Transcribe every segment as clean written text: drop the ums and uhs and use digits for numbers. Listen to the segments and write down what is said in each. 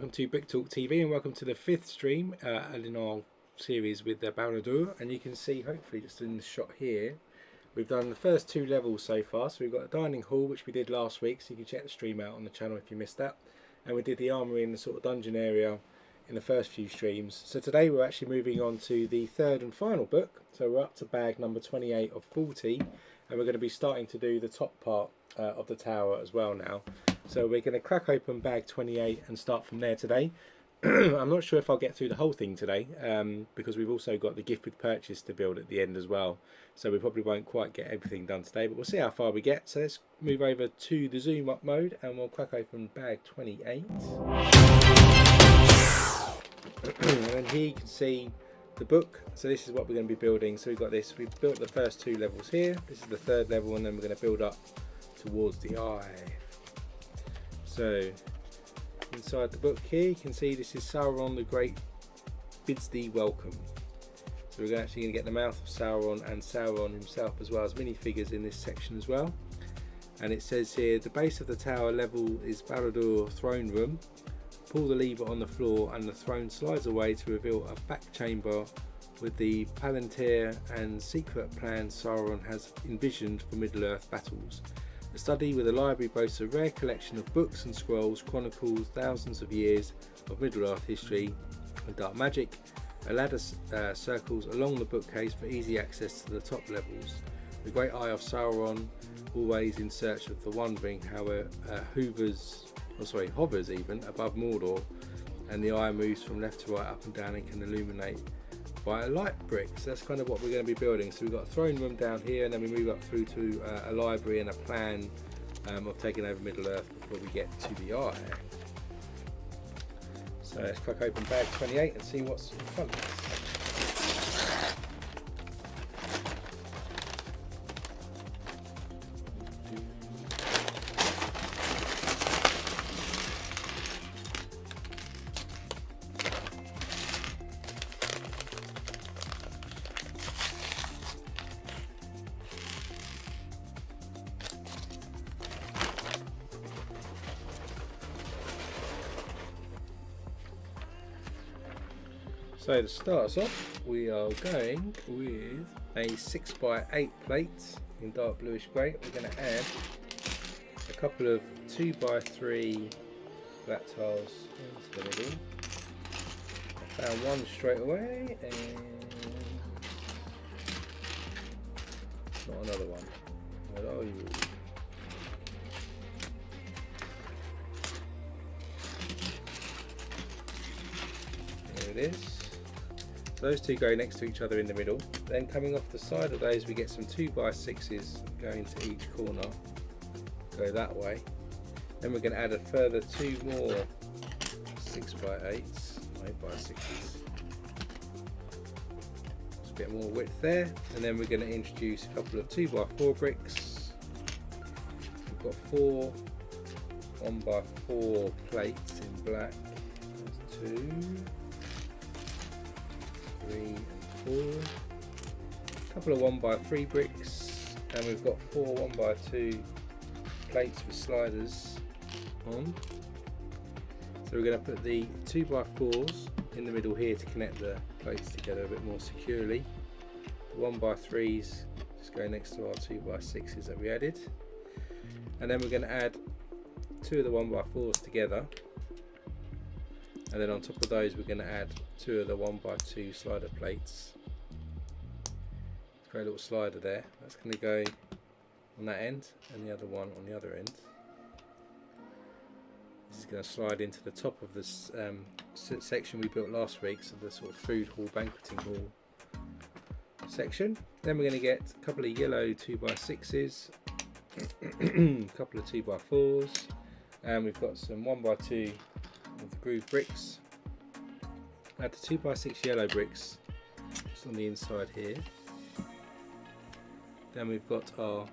welcome to Brick Talk TV and welcome to the 5th stream in our series with the Barad-dûr. And you can see, hopefully just in the shot here, we've done the first 2 levels so far. So we've got a dining hall, which we did last week, so you can check the stream out on the channel if you missed that. And we did the armory and the sort of dungeon area in the first few streams. So today we're actually moving on to the 3rd and final book. So we're up to bag number 28 of 40, and we're going to be starting to do the top part of the tower as well now. So we're going to crack open bag 28 and start from there today. I'm not sure if I'll get through the whole thing today because we've also got the gift with purchase to build at the end as well. So we probably won't quite get everything done today, but we'll see how far we get. So let's move over to the zoom up mode and we'll crack open bag 28. And then here you can see the book. So this is what we're going to be building. So we've got this, we've built the first 2 levels here. This is the 3rd level, and then we're going to build up towards the eye. So inside the book here you can see this is Sauron the Great bids thee welcome. So we're actually going to get the mouth of Sauron and Sauron himself, as well as minifigures in this section as well. And it says here, the base of the tower level is Barad-dûr throne room. Pull the lever on the floor and the throne slides away to reveal a back chamber with the Palantír and secret plans Sauron has envisioned for Middle-earth battles. The study with a library boasts a rare collection of books and scrolls, chronicles thousands of years of Middle-earth history and dark magic. A ladder circles along the bookcase for easy access to the top levels. The great Eye of Sauron, always in search of the One Ring, however, hovers even above Mordor, and the eye moves from left to right, up and down, and can illuminate by a light brick. So that's kind of what we're going to be building. So we've got a throne room down here, and then we move up through to a library and a plan of taking over Middle-earth before we get to the eye. So let's crack open bag 28 and see what's in front of us. So to start us off, we are going with a 6x8 plate in dark bluish grey. We're going to add a couple of 2x3 flat tiles into the middle. I found one straight away, and not another one. Where are you? There it is. Those 2 go next to each other in the middle. Then coming off the side of those we get some 2x6s going to each corner. Go that way. Then we're going to add a further 2 more 6x8s, 8x6s. Just a bit more width there. And then we're going to introduce a couple of 2x4 bricks. We've got 4 1x4 plates in black. There's 2. 3 and 4, a couple of 1x3 bricks, and we've got 4 1x2 plates with sliders on. So we're going to put the 2x4s in the middle here to connect the plates together a bit more securely. The 1x3s just go next to our 2x6s that we added, and then we're going to add 2 of the 1x4s together. And then on top of those we're going to add 2 of the 1x2 slider plates. Great little slider there. That's going to go on that end and the other one on the other end. This is going to slide into the top of this section we built last week, so the sort of food hall, banqueting hall section. Then we're going to get a couple of yellow 2x6s, a couple of 2x4s, and we've got some 1x2 of the groove bricks. Add the 2x6 yellow bricks just on the inside here. Then we've got our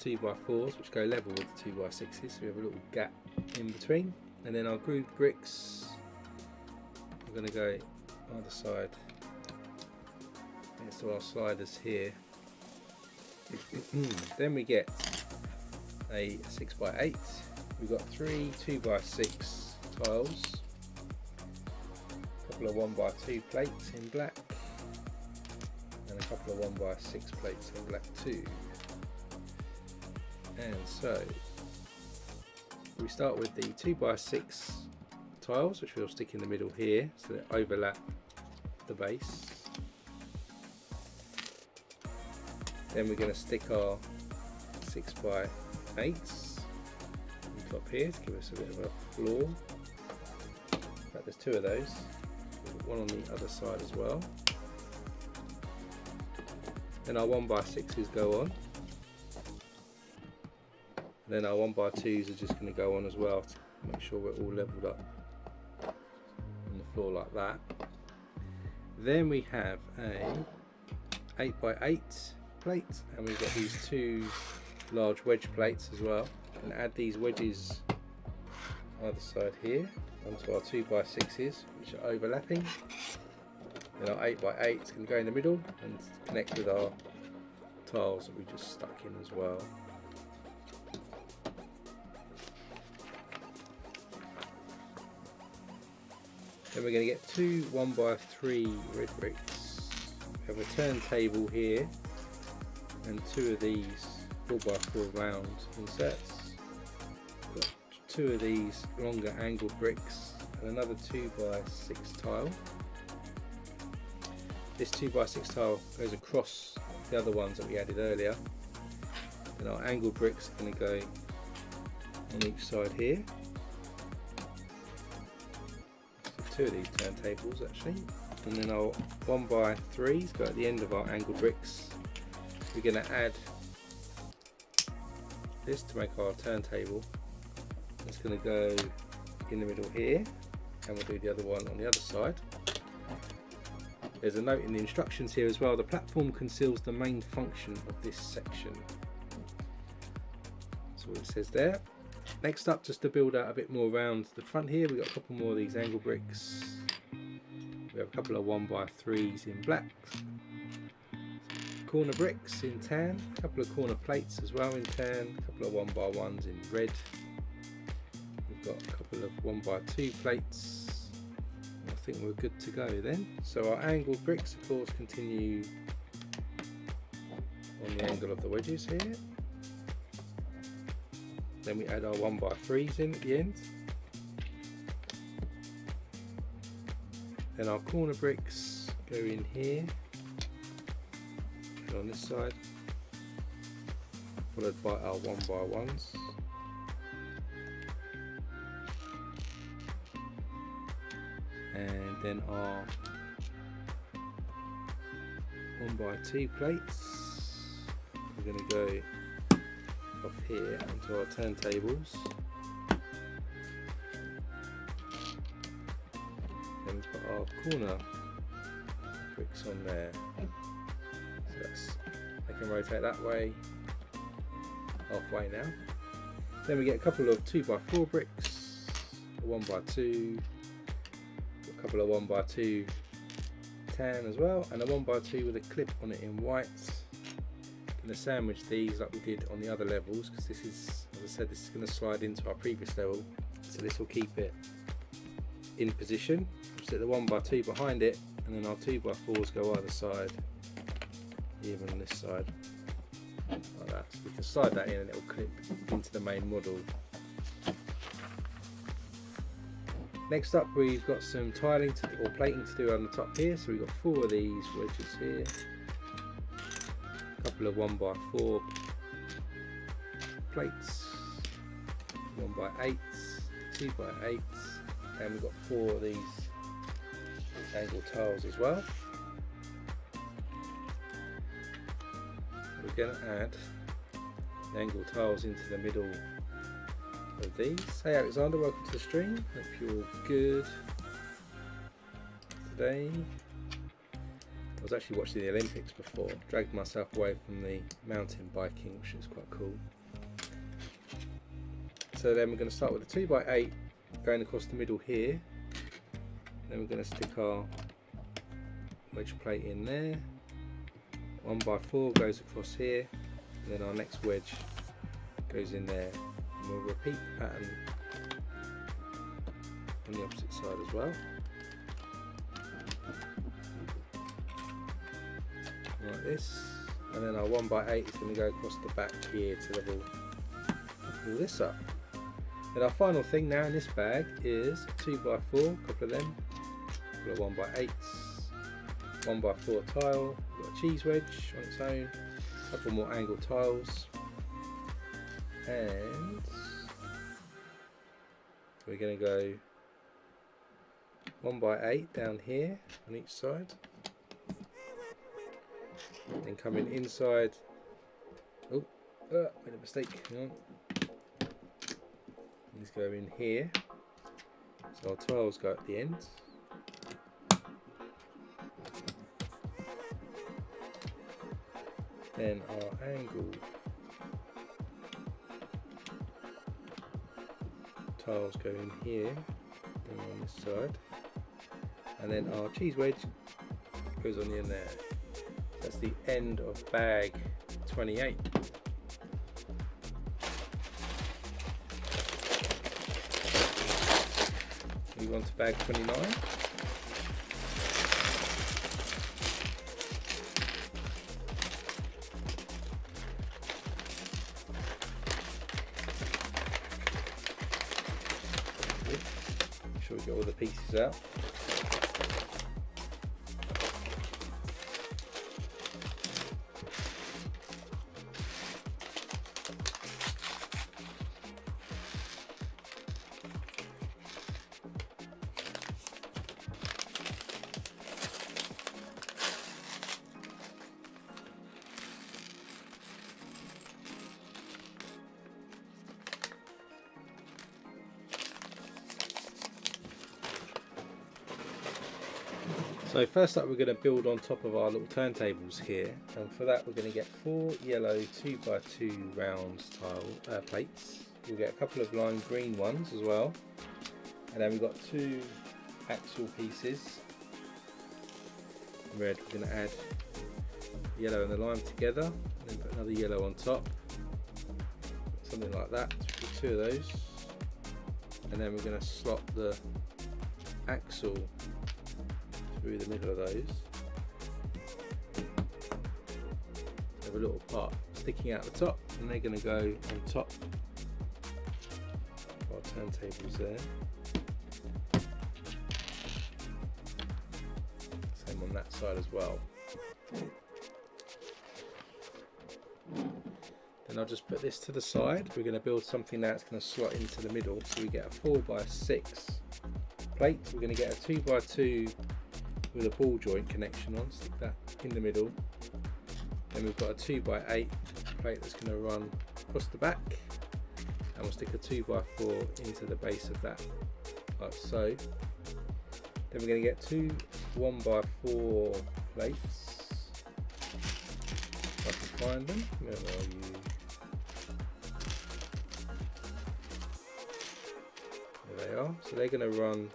2x4s which go level with the 2x6s, so we have a little gap in between. And then our grooved bricks, we're going to go either side next to our sliders here. Then we get a 6x8. We've got 3 2x6 tiles couple of 1x2 plates in black and a couple of 1x6 plates in black too. And so we start with the 2x6 tiles, which we'll stick in the middle here so they overlap the base. Then we're going to stick our 6x8s on top here to give us a bit of a floor. In fact, there's two of those. We've got one on the other side as well. Then our 1x6s go on. And then our 1x2s are just going to go on as well to make sure we're all leveled up on the floor like that. Then we have a 8x8 plate, and we've got these two large wedge plates as well. And add these wedges either side here onto our 2x6s, which are overlapping. Then our 8x8 is going to go in the middle and connect with our tiles that we just stuck in as well. Then we're going to get two 1x3 red bricks. We have a turntable here and two of these 4x4 round inserts. We've got two of these longer angled bricks and another 2x6 tile. This 2x6 tile goes across the other ones that we added earlier. And our angled bricks are going to go on each side here. Two of these turntables actually, and then our 1x3s go at the end of our angled bricks. We're going to add this to make our turntable. It's going to go in the middle here, and we'll do the other one on the other side. There's a note in the instructions here as well: the platform conceals the main function of this section. That's what it says there. Next up, just to build out a bit more around the front here, we've got a couple more of these angle bricks. We have a couple of 1x3s in black, corner bricks in tan, a couple of corner plates as well in tan, a couple of 1x1s in red. We've got a couple of 1x2 plates. I think we're good to go then. So our angled bricks, of course, continue on the angle of the wedges here. Then we add our 1x3s in at the end. Then our corner bricks go in here and on this side, followed by our 1x1s. And then our 1x2 plates. We're going to go up here onto our turntables. Then we've got our corner bricks on there. So that's, they can rotate that way, halfway now. Then we get a couple of 2x4 bricks, a 1x2, a couple of 1x2 tan as well, and a 1x2 with a clip on it in white. Going to sandwich these like we did on the other levels, because this is, as I said, this is going to slide into our previous level, so this will keep it in position. We'll stick the 1x2 behind it, and then our 2x4s go either side, even on this side, like that. So we can slide that in and it will clip into the main model. Next up, we've got some tiling or plating to do on the top here, so we've got 4 of these wedges here. Couple of 1x4 plates, 1x8s, 2x8s, and we've got 4 of these angled tiles as well. We're going to add the angled tiles into the middle of these. Hey Alexander, welcome to the stream. Hope you're good today. I was actually watching the Olympics before, dragged myself away from the mountain biking, which is quite cool. So then we're going to start with a 2x8 going across the middle here. Then we're going to stick our wedge plate in there. 1x4 goes across here, and then our next wedge goes in there. And we'll repeat the pattern on the opposite side as well. this, and then our 1x8 is going to go across the back here to level all this up. Then our final thing now in this bag is 2x4, a couple of them, a couple of 1x8s, 1x4 tile, we've got a cheese wedge on its own, a couple more angled tiles, and we're going to go 1x8 down here on each side, then coming inside. Oh, made a mistake, hang on. These go in here, so our tiles go at the end. Then our angled tiles go in here, then on this side, and then our cheese wedge goes on the end there. That's the end of bag 28. Move on to bag 29. Make sure we get all the pieces out. So first up, we're going to build on top of our little turntables here, and for that we're going to get 4 yellow 2x2 round tile plates. We'll get a couple of lime green ones as well, and then we've got 2 axle pieces. Red, we're going to add yellow and the lime together, and then put another yellow on top, something like that. So we'll put 2 of those, and then we're going to slot the axle through the middle of those. Have a little part sticking out the top, and they're going to go on top of our turntables there. Same on that side as well. Then I'll just put this to the side. We're going to build something that's going to slot into the middle, so we get a 4x6 plate. We're going to get a 2x2 with a ball joint connection on, stick that in the middle. Then we've got a 2x8 plate that's going to run across the back, and we'll stick a 2x4 into the base of that, like so. Then we're going to get 2 1x4 plates, if I can find them. Where are you? There they are. So they're going to run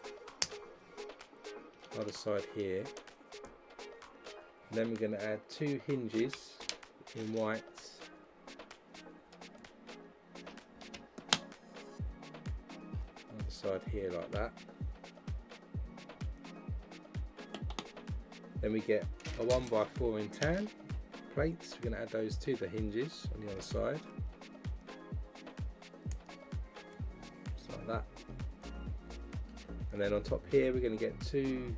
other side here, and then we're going to add 2 hinges in white on the side here like that. Then we get a 1x4 in tan plates. We're going to add those to the hinges on the other side, just like that. And then on top here we're going to get 2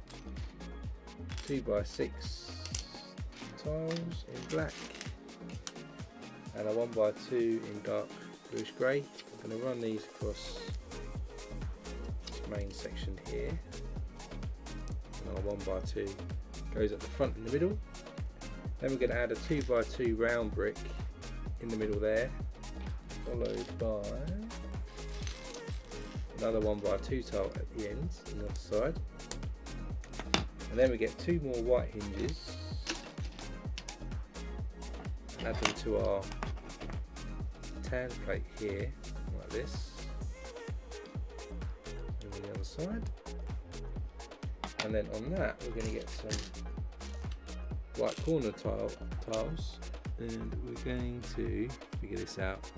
2x6 tiles in black and a 1x2 in dark bluish grey. I'm going to run these across this main section here, and our 1x2 goes at the front in the middle. Then we're going to add a 2x2 round brick in the middle there, followed by another 1x2 tile at the end on the other side, and then we get 2 more white hinges, add them to our tan plate here like this, and on the other side, and then on that we're going to get some white corner tiles, and we're going to figure this out,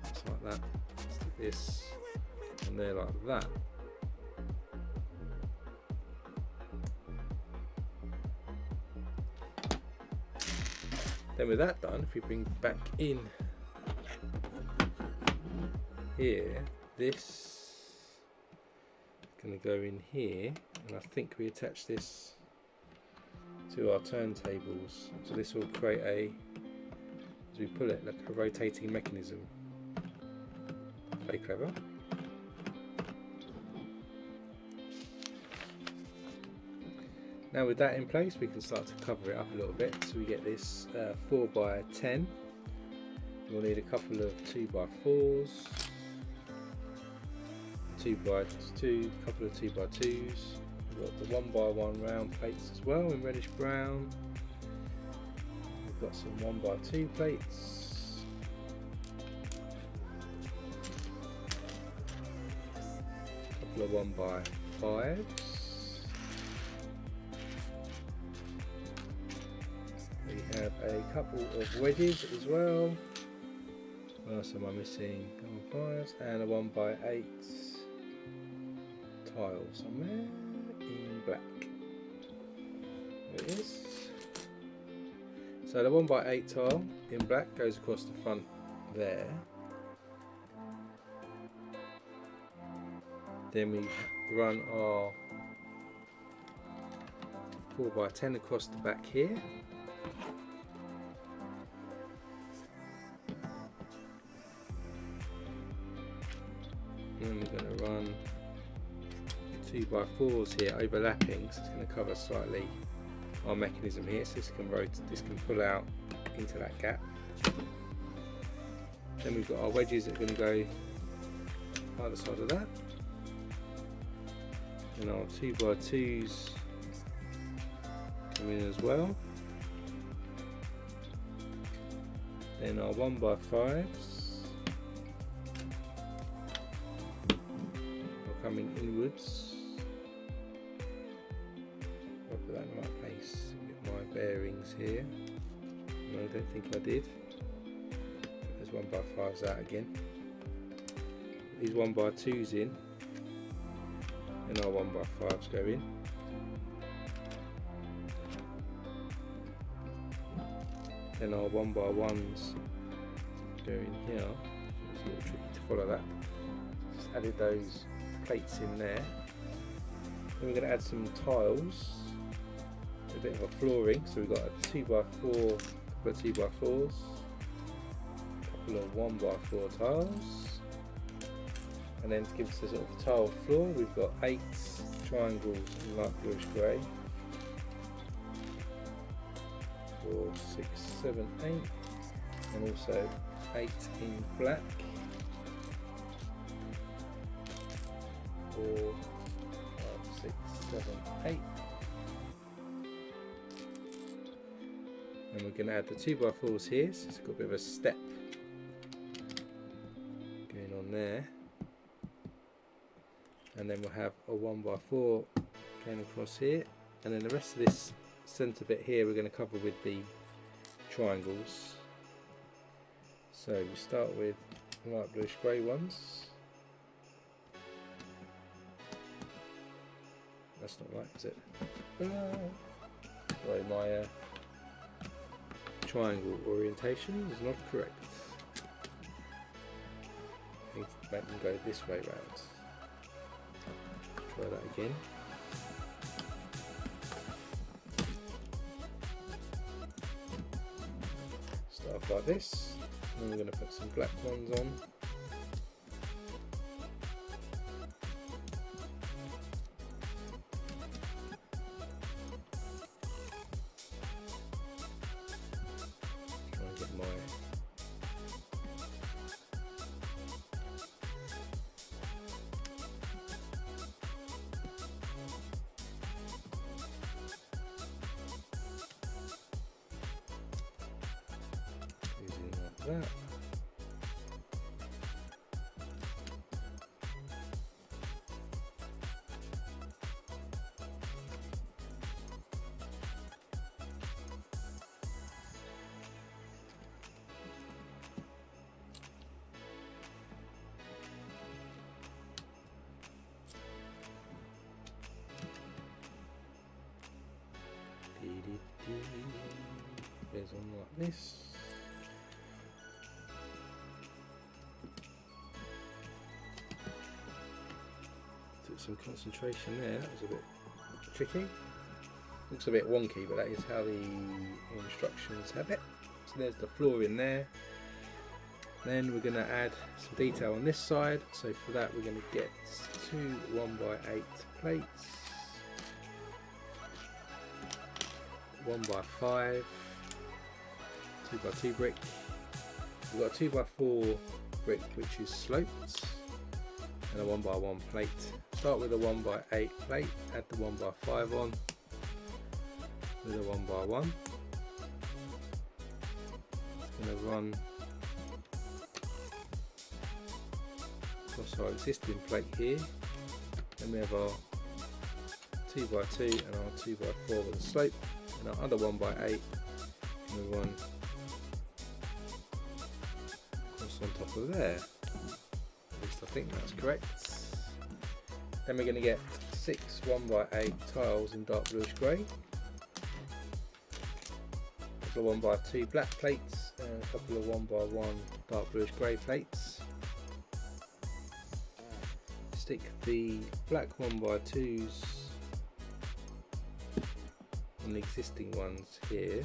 just like that. Stick this on there like that. Then with that done, if we bring back in here, this is going to go in here, and I think we attach this to our turntables, so this will create a, as we pull it, like a rotating mechanism. Very clever. Now with that in place, we can start to cover it up a little bit. So we get this 4x10. We'll need a couple of 2x4s, 2x2, a couple of 2x2s. We've got the 1x1 round plates as well in reddish brown. We've got some 1x2 plates. A couple of 1x5s. We have a couple of wedges as well. What else am I missing? 1x5s and a 1x8 tile somewhere in black. There it is. So the 1x8 tile in black goes across the front there. Then we run our 4x10 across the back here. And we're going to run 2x4s here overlapping, so it's going to cover slightly our mechanism here, so this can pull out into that gap. Then we've got our wedges that are going to go either side of that, and our 2x2s come in as well. Then our 1x5s are coming inwards. I'll put that in the right place. Get my bearings here. No, I don't think I did. There's 1x5s out again. Put these 1x2s in, and our 1x5s go in. Then our 1x1s go in here. It's a little tricky to follow that. Just added those plates in there. Then we're going to add some tiles, a bit of a flooring. So we've got a 2x4, couple of 2x4s, a couple of 1x4 tiles, and then to give us a sort of tile floor, we've got 8 triangles in light bluish grey. 4, 6, 7, 8, and also 8 in black. 4, 5, 6, 7, 8. And we're going to add the 2x4s here, so it's got a bit of a step going on there. And then we'll have a 1x4 going across here, and then the rest of this centre bit here we're going to cover with the triangles. So we start with light bluish grey ones. That's not right, is it? Sorry, my triangle orientation is not correct. I need to make them go this way round. Try that again. Start off like this, and then we're going to put some black ones on. Try and get my that. goes on like this. Took some concentration there, that was a bit tricky. Looks a bit wonky, but that is how the instructions have it. So there's the floor in there. Then we're going to add some detail on this side. So for that we're going to get two 1x8 plates, 1x5, 2x2 brick. We've got a 2x4 brick which is sloped, and a 1x1 plate. Start with a 1x8 plate, add the 1x5 on with a 1x1. It's going to run across our existing plate here. Then we have our 2x2 and our 2x4 with a slope, and our other 1x8 and we run across on top of there. At least I think that's correct. Then we're going to get 6 1x8 tiles in dark bluish grey, a couple of 1x2 black plates and a couple of 1x1 dark bluish grey plates. Stick the black 1x2s on the existing ones here.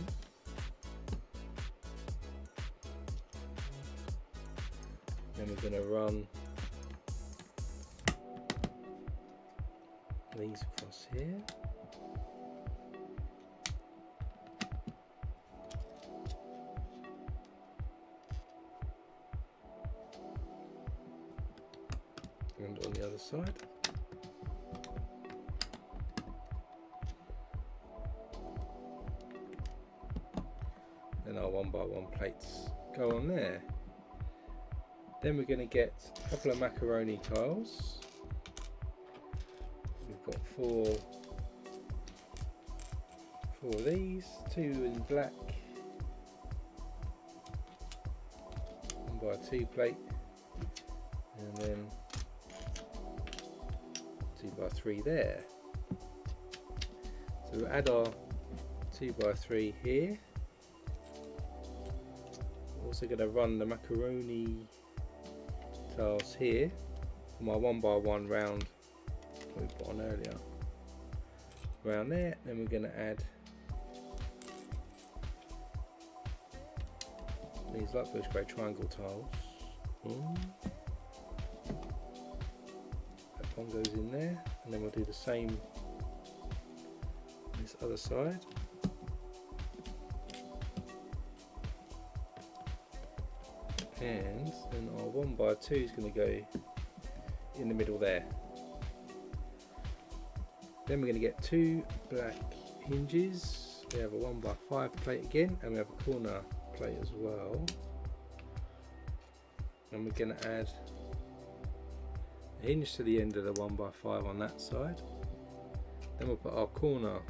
Then we're going to run these across here. And on the other side. Then our 1x1 plates go on there. Then we're going to get a couple of macaroni tiles. We've got four of these, 2 in black, 1x2 plate, and then 2x3 there. So we'll add our 2x3 here. We're also going to run the macaroni tiles here for my 1x1 round that we put on earlier. Around there, then we're going to add these light bluish grey triangle tiles. That one goes in there, and then we'll do the same on this other side. And then our 1x2 is going to go in the middle there. Then we're going to get 2 black hinges. We have a 1x5 plate again, and we have a corner plate as well. And we're going to add a hinge to the end of the 1x5 on that side. Then we'll put our corner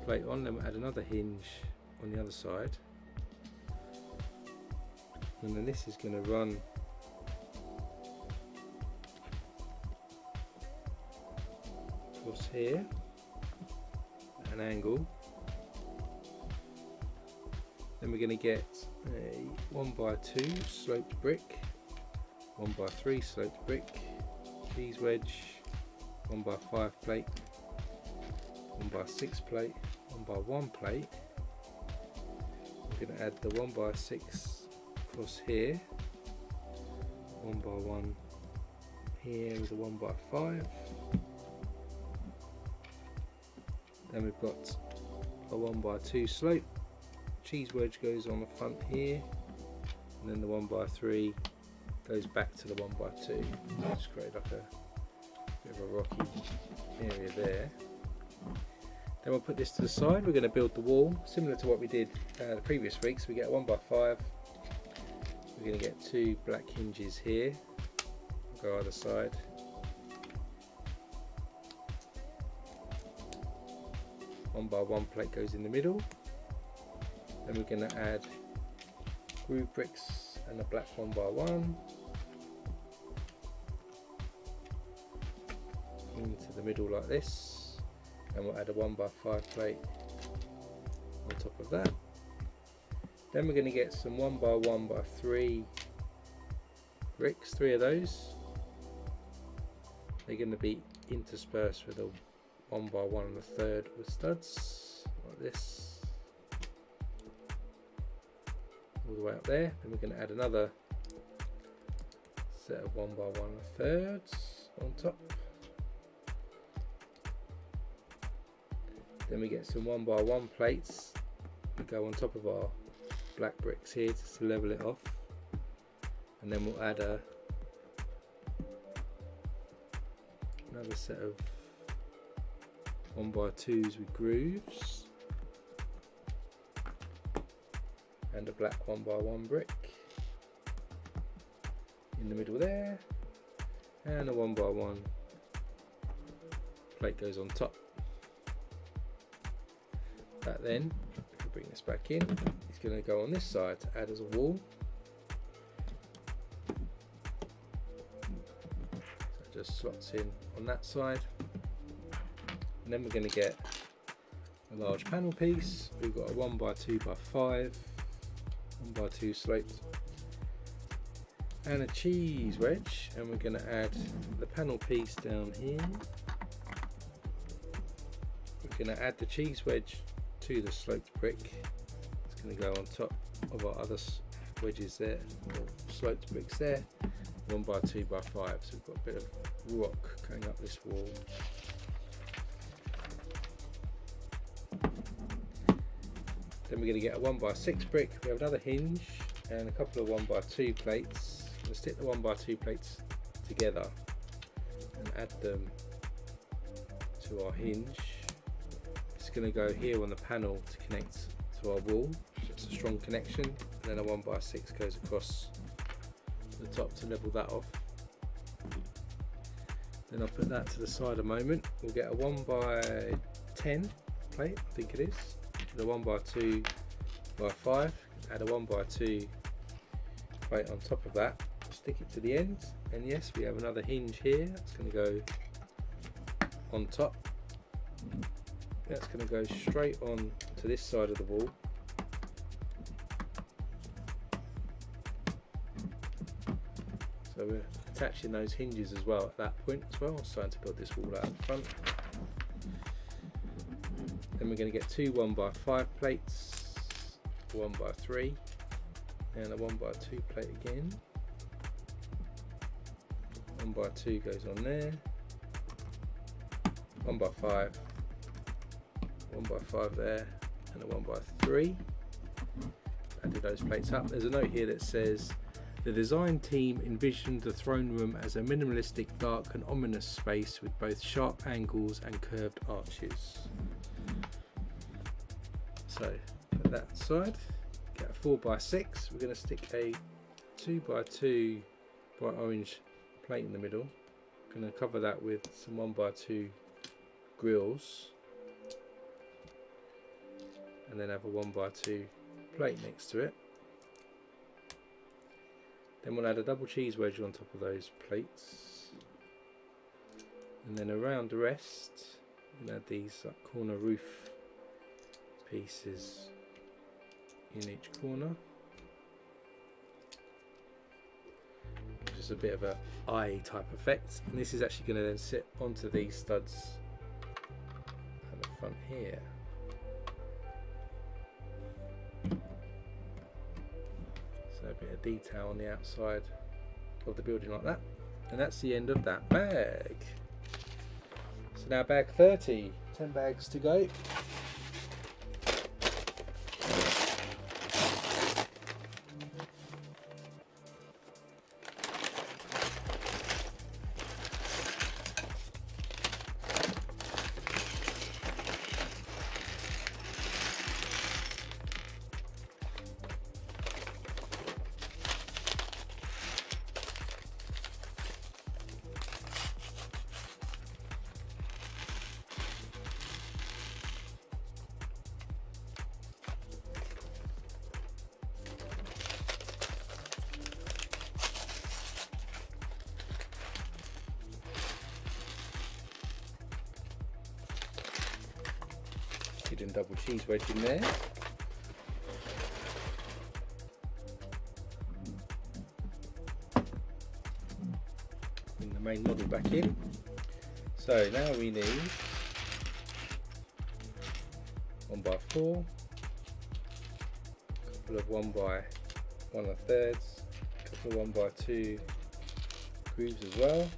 plate on, then we'll add another hinge on the other side. And then this is going to run across here at an angle. Then we're going to get a 1x2 sloped brick, 1x3 sloped brick, cheese wedge, 1x5 plate, 1x6 plate, 1x1 plate. We're going to add the 1x6 across here, 1x1 here with a 1x5. Then we've got a 1x2 slope, cheese wedge goes on the front here, and then the 1x3 goes back to the 1x2. Just create like a bit of a rocky area there. Then we'll put this to the side. We're going to build the wall similar to what we did the previous week. So we get a 1x5. We're going to get 2 black hinges here, go either side. One by one plate goes in the middle. Then we're going to add groove bricks and a black 1x1 into the middle like this. And we'll add a 1x5 plate on top of that. Then we're going to get some 1x1x3 bricks, 3 of those. They're going to be interspersed with a 1x1 with studs, like this, all the way up there. Then we're going to add another set of 1x1 on top. Then we get some 1x1 plates that go on top of our black bricks here just to level it off, and then we'll add another set of 1x2s with grooves and a black 1x1 brick in the middle there, and a 1x1 plate goes on top. That then, if we bring this back in, it's going to go on this side to add as a wall. So it just slots in on that side. And then we're going to get a large panel piece. We've got a 1x2x5, 1x2 sloped, and a cheese wedge, and we're going to add the panel piece down here. We're going to add the cheese wedge to the sloped brick. It's going to go on top of our other wedges there, or sloped bricks there, 1x2x5. So we've got a bit of rock going up this wall. Then we're going to get a 1x6 brick. We have another hinge and a couple of 1x2 plates. We'll stick the 1x2 plates together and add them to our hinge. It's going to go here on the panel to connect to our wall, so it's a strong connection, and then a 1x6 goes across the top to level that off. Then I'll put that to the side a moment. We'll get a 1x10 plate, I think it is, with a 1x2x5, add a 1x2 plate on top of that, stick it to the end, and yes, we have another hinge here. It's going to go on top. That's going to go straight on to this side of the wall. So we're attaching those hinges as well at that point as well. I'm starting to build this wall out in front. Then we're going to get two 1x5 plates, 1x3, and a 1x2 plate again. 1x2 goes on there, 1x5, 1x5 there, and a 1x3. Added those plates up. There's a note here that says the design team envisioned the throne room as a minimalistic, dark and ominous space with both sharp angles and curved arches. So put that aside, get a 4x6. We're going to stick a 2x2 bright orange plate in the middle. I'm going to cover that with some 1x2 grills, and then have a 1x2 plate next to it. Then we'll add a double cheese wedge on top of those plates, and then around the rest we'll add these corner roof pieces in each corner. Just a bit of a eye type effect, and this is actually going to then sit onto these studs at the front here. So a bit of detail on the outside of the building like that, and that's the end of that bag. So now bag 30, 10 bags to go. Hidden double cheese wedge in there. main model back in. So now we need 1x4, a couple of 1x1 1/3, a couple of 1x2 grooves as well,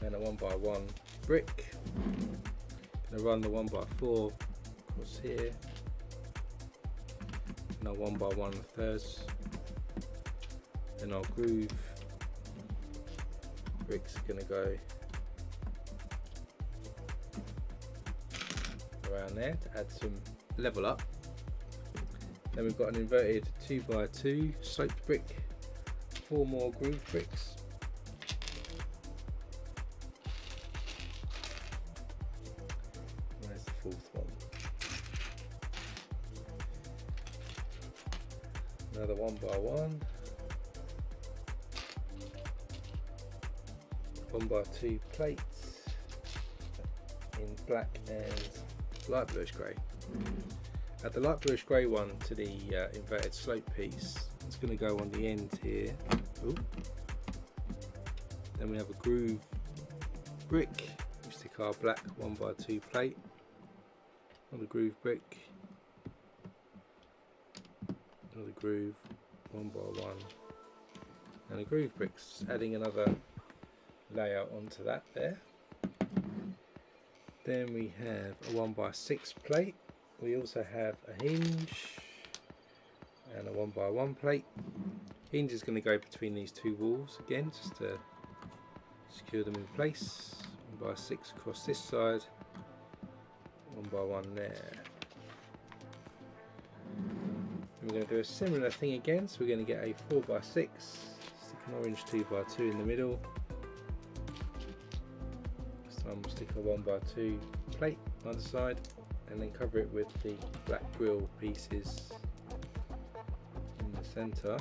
and a 1x1 brick. I'm going to run the 1x4 across here, and our 1x1 1/3, and our groove bricks are going to go around there to add some level up. Then we've got an inverted 2x2 sloped brick, 4 more groove bricks. Where's the 4th one? Another 1x1, 1x2 plates in black and light bluish grey. Add the light bluish grey one to the inverted slope piece. It's going to go on the end here. Ooh. Then we have a groove brick. We stick our black 1x2 plate on the groove brick. Another groove 1x1 and a groove brick. Just adding another layer onto that there. Then we have a 1x6 plate. We also have a hinge and a 1x1 plate. Hinge is going to go between these two walls again, just to secure them in place. 1x6 across this side, 1x1 there. And we're going to do a similar thing again, so we're going to get a 4x6, stick an orange 2x2 in the middle. This time we'll stick a 1x2 plate on the side, and then cover it with the black grill pieces in the centre.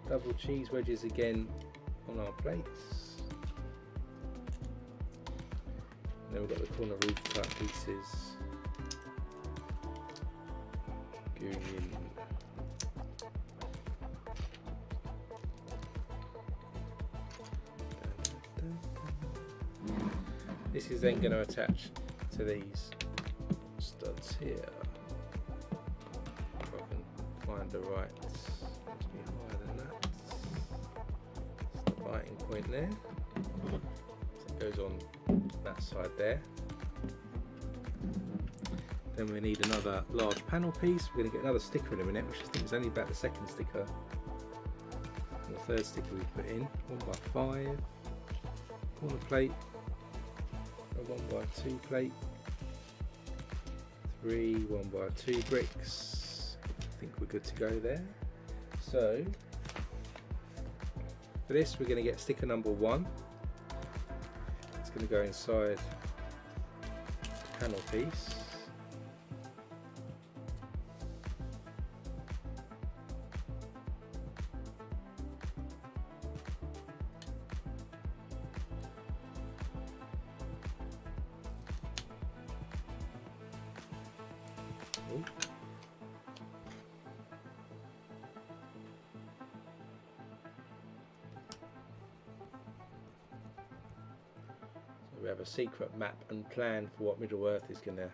Double cheese wedges again on our plates. And then we've got the corner roof cut pieces going in. This is then going to attach to these studs here. If I can find the right, must be higher than that. That's the biting point there. So it goes on that side there. Then we need another large panel piece. We're going to get another sticker in a minute, which I think is only about the 2nd sticker. And the 3rd sticker we put in, 1x5, corner plate. A 1x2 plate, 3 1x2 bricks. I think we're good to go there. So for this we're going to get sticker number 1. It's going to go inside the panel piece. We have a secret map and plan for what Middle Earth is going to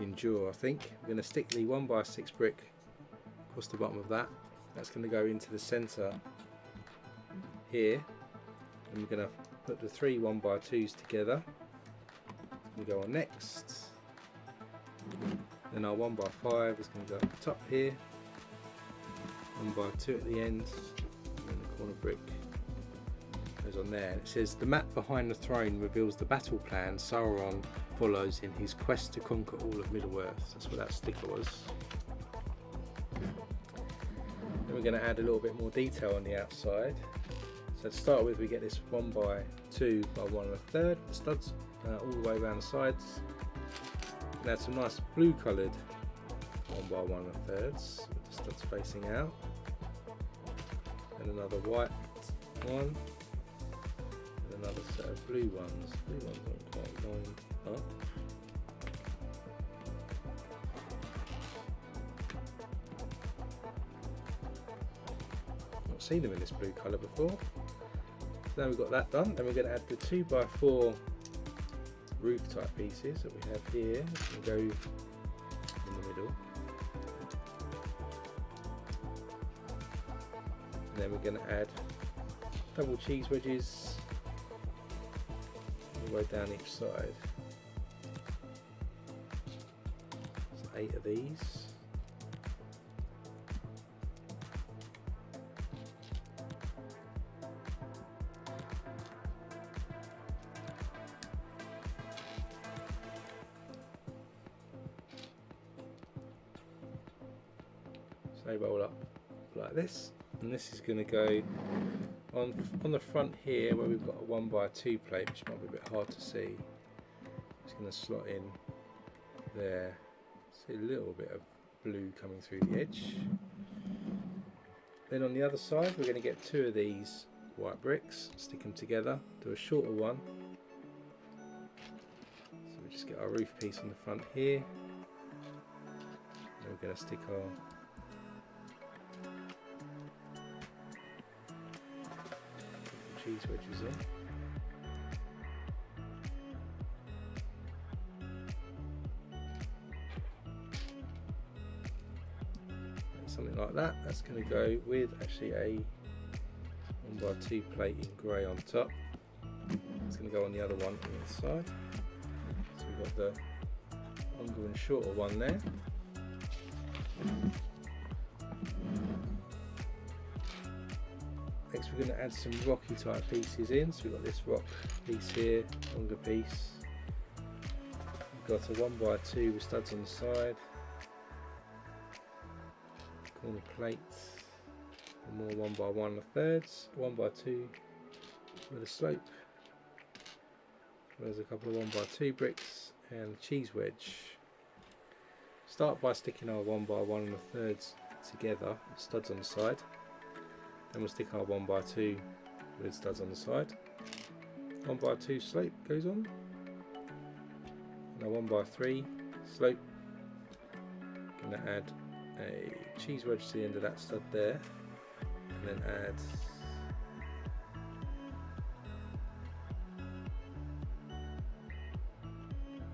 endure, I think. We're going to stick the 1x6 brick across the bottom of that. That's going to go into the centre here. And we're going to put the 3 1x2s together. We go on next. Then our 1x5 is going to go up the top here. 1x2 at the end. And then the corner brick goes on there. And it says, the map behind the throne reveals the battle plan Sauron follows in his quest to conquer all of Middle-earth. That's what that sticker was. Then we're going to add a little bit more detail on the outside. So to start with, we get this 1x2 by 1 1/3 studs all the way around the sides. And add some nice blue coloured 1x1 1/3 with the studs facing out. And another white one. Another set of blue ones. Blue ones aren't quite lined up. Not seen them in this blue colour before. So now we've got that done, then we're going to add the 2x4 roof type pieces that we have here. And go in the middle. And then we're going to add double cheese wedges all the way down each side. So 8 of these. So they roll up like this, and this is going to go on the front here where we've got a 1x2 plate, which might be a bit hard to see. It's going to slot in there. See a little bit of blue coming through the edge. Then on the other side we're going to get 2 of these white bricks, stick them together, do a shorter one. So we just get our roof piece on the front here. And we're going to stick our cheese wedges in. Something like that. That's going to go with actually a 1x2 plate in grey on top. It's going to go on the other one on the other side. So we've got the longer and shorter one there. Next we're going to add some rocky type pieces in. So we've got this rock piece here, longer piece. We've got a 1x2 with studs on the side. Corner plates, and more 1x1 1/3, 1x2 with a slope. There's a couple of 1x2 bricks and a cheese wedge. Start by sticking our 1x1 1/3 together, studs on the side. Then we'll stick our 1x2 with studs on the side. 1x2 slope goes on, and a 1x3 slope. Going to add a cheese wedge to the end of that stud there, and then add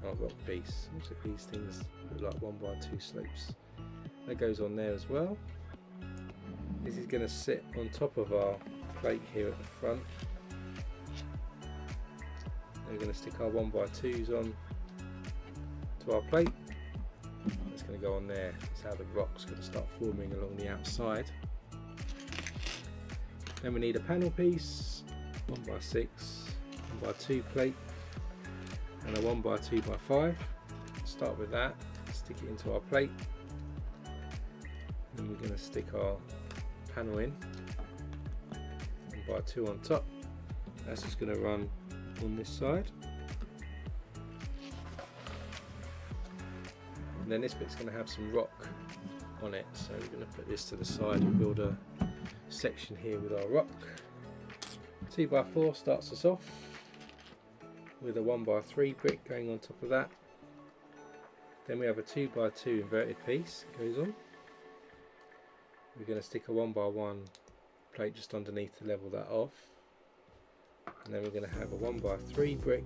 our rock piece. Looks like these things look like 1x2 slopes. That goes on there as well. This is going to sit on top of our plate here at the front. We're going to stick our 1x2s on to our plate. It's going to go on there. That's how the rock's going to start forming along the outside. Then we need a panel piece, 1x6, 1x2 plate, and a 1x2x5. Start with that, stick it into our plate. Then we're going to stick our panel in, 1x2 on top. That's just going to run on this side. And then this bit's going to have some rock on it, so we're going to put this to the side and build a section here with our rock. 2x4 starts us off with a 1x3 brick going on top of that. Then we have a 2x2 inverted piece, it goes on. We're going to stick a 1x1 plate just underneath to level that off. And then we're going to have a 1x3 brick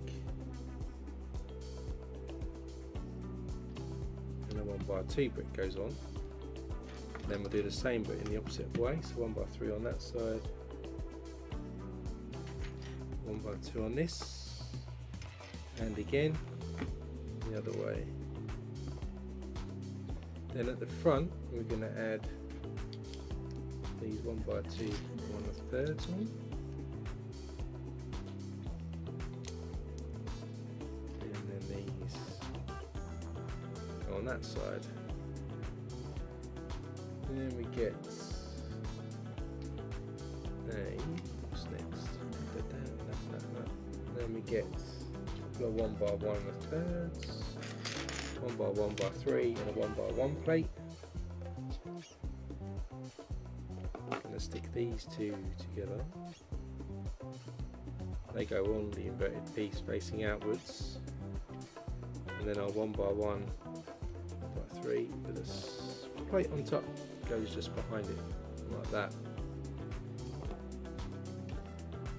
and a 1x2 brick goes on. And then we'll do the same but in the opposite way, so 1x3 on that side, 1x2 on this, and again the other way. Then at the front we're going to add these 1x2 1/3 on. And then these go on that side. And then we get what's next? Put that. Then we get a 1x1 1/3, 1x1x3 and a 1x1 plate. I'm going to stick these two together. They go on the inverted piece facing outwards, and then our 1x1 1x3 with a plate on top goes just behind it like that.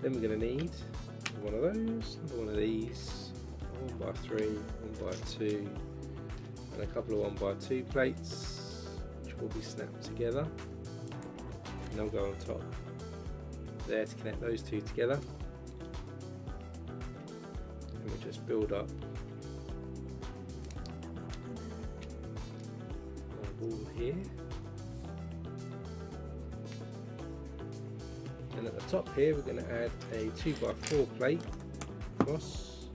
Then we're going to need one of those, one of these, 1x3, 1x2, and a couple of 1x2 plates, which will be snapped together, and they'll go on top there to connect those two together. And we'll just build up our wall here. And at the top here we're going to add a 2x4 plate across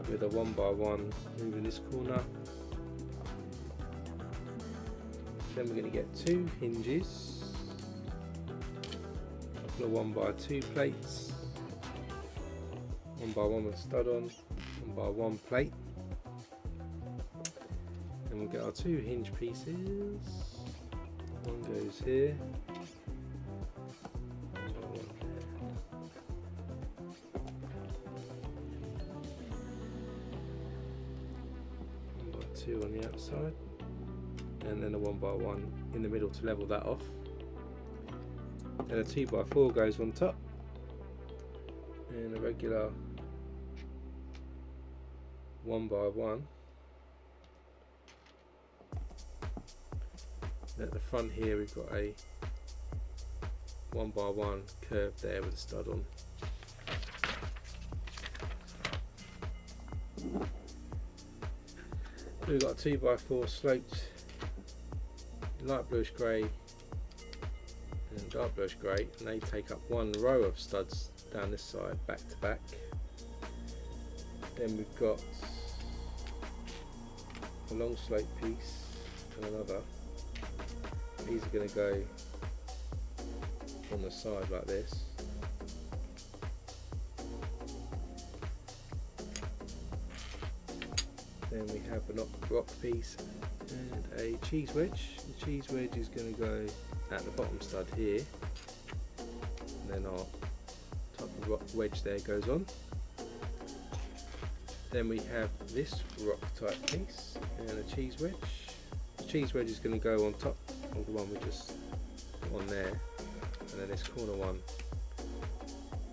with a 1x1 moving this corner. Then we're going to get 2 hinges, a couple of 1x2 plates, 1x1 with a stud on, 1x1 plate. And we'll get our 2 hinge pieces. One goes here. Two on the outside, and then a 1x1 in the middle to level that off. Then a 2x4 goes on top, and a regular 1x1. At the front here we've got a 1x1 curve there with a stud on. We've got a 2x4 sloped light bluish grey and dark bluish grey, and they take up one row of studs down this side back to back. Then we've got a long slope piece and another. These are going to go on the side like this. Then we have a rock piece and a cheese wedge. The cheese wedge is going to go at the bottom stud here, and then our top of rock wedge there goes on. Then we have this rock type piece and a cheese wedge. The cheese wedge is going to go on top of the one we just put on there, and then this corner one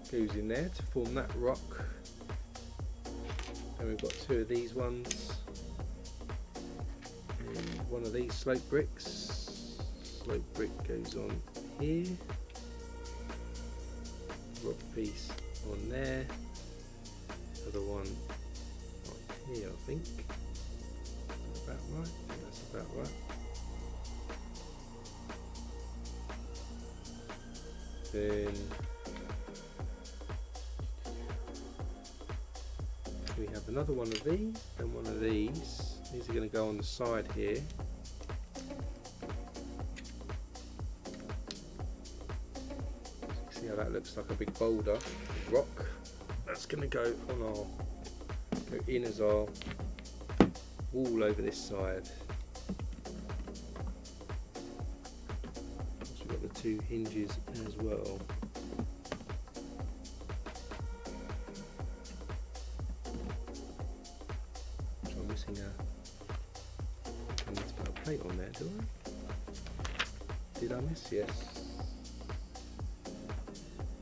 goes in there to form that rock. And we've got 2 of these ones, and one of these slope bricks. Slope brick goes on here, rock piece on there, other one on here, I think. About right? That's about right. Then we have another one of these and one of these. These are going to go on the side here. See how that looks like a big boulder rock. That's going to go on go in as our wall over this side. So we've got the 2 hinges as well. I need to put a plate on there, do I? Did I miss? Yes.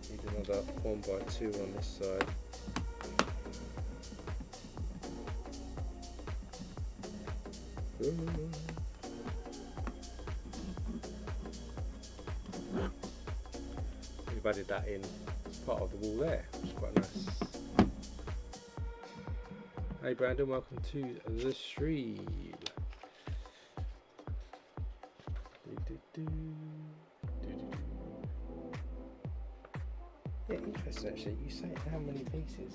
Need another 1x2 on this side. We've added that in as part of the wall there, which is quite nice. Hey Brandon, welcome to the stream. Yeah, interesting actually. You say how many pieces?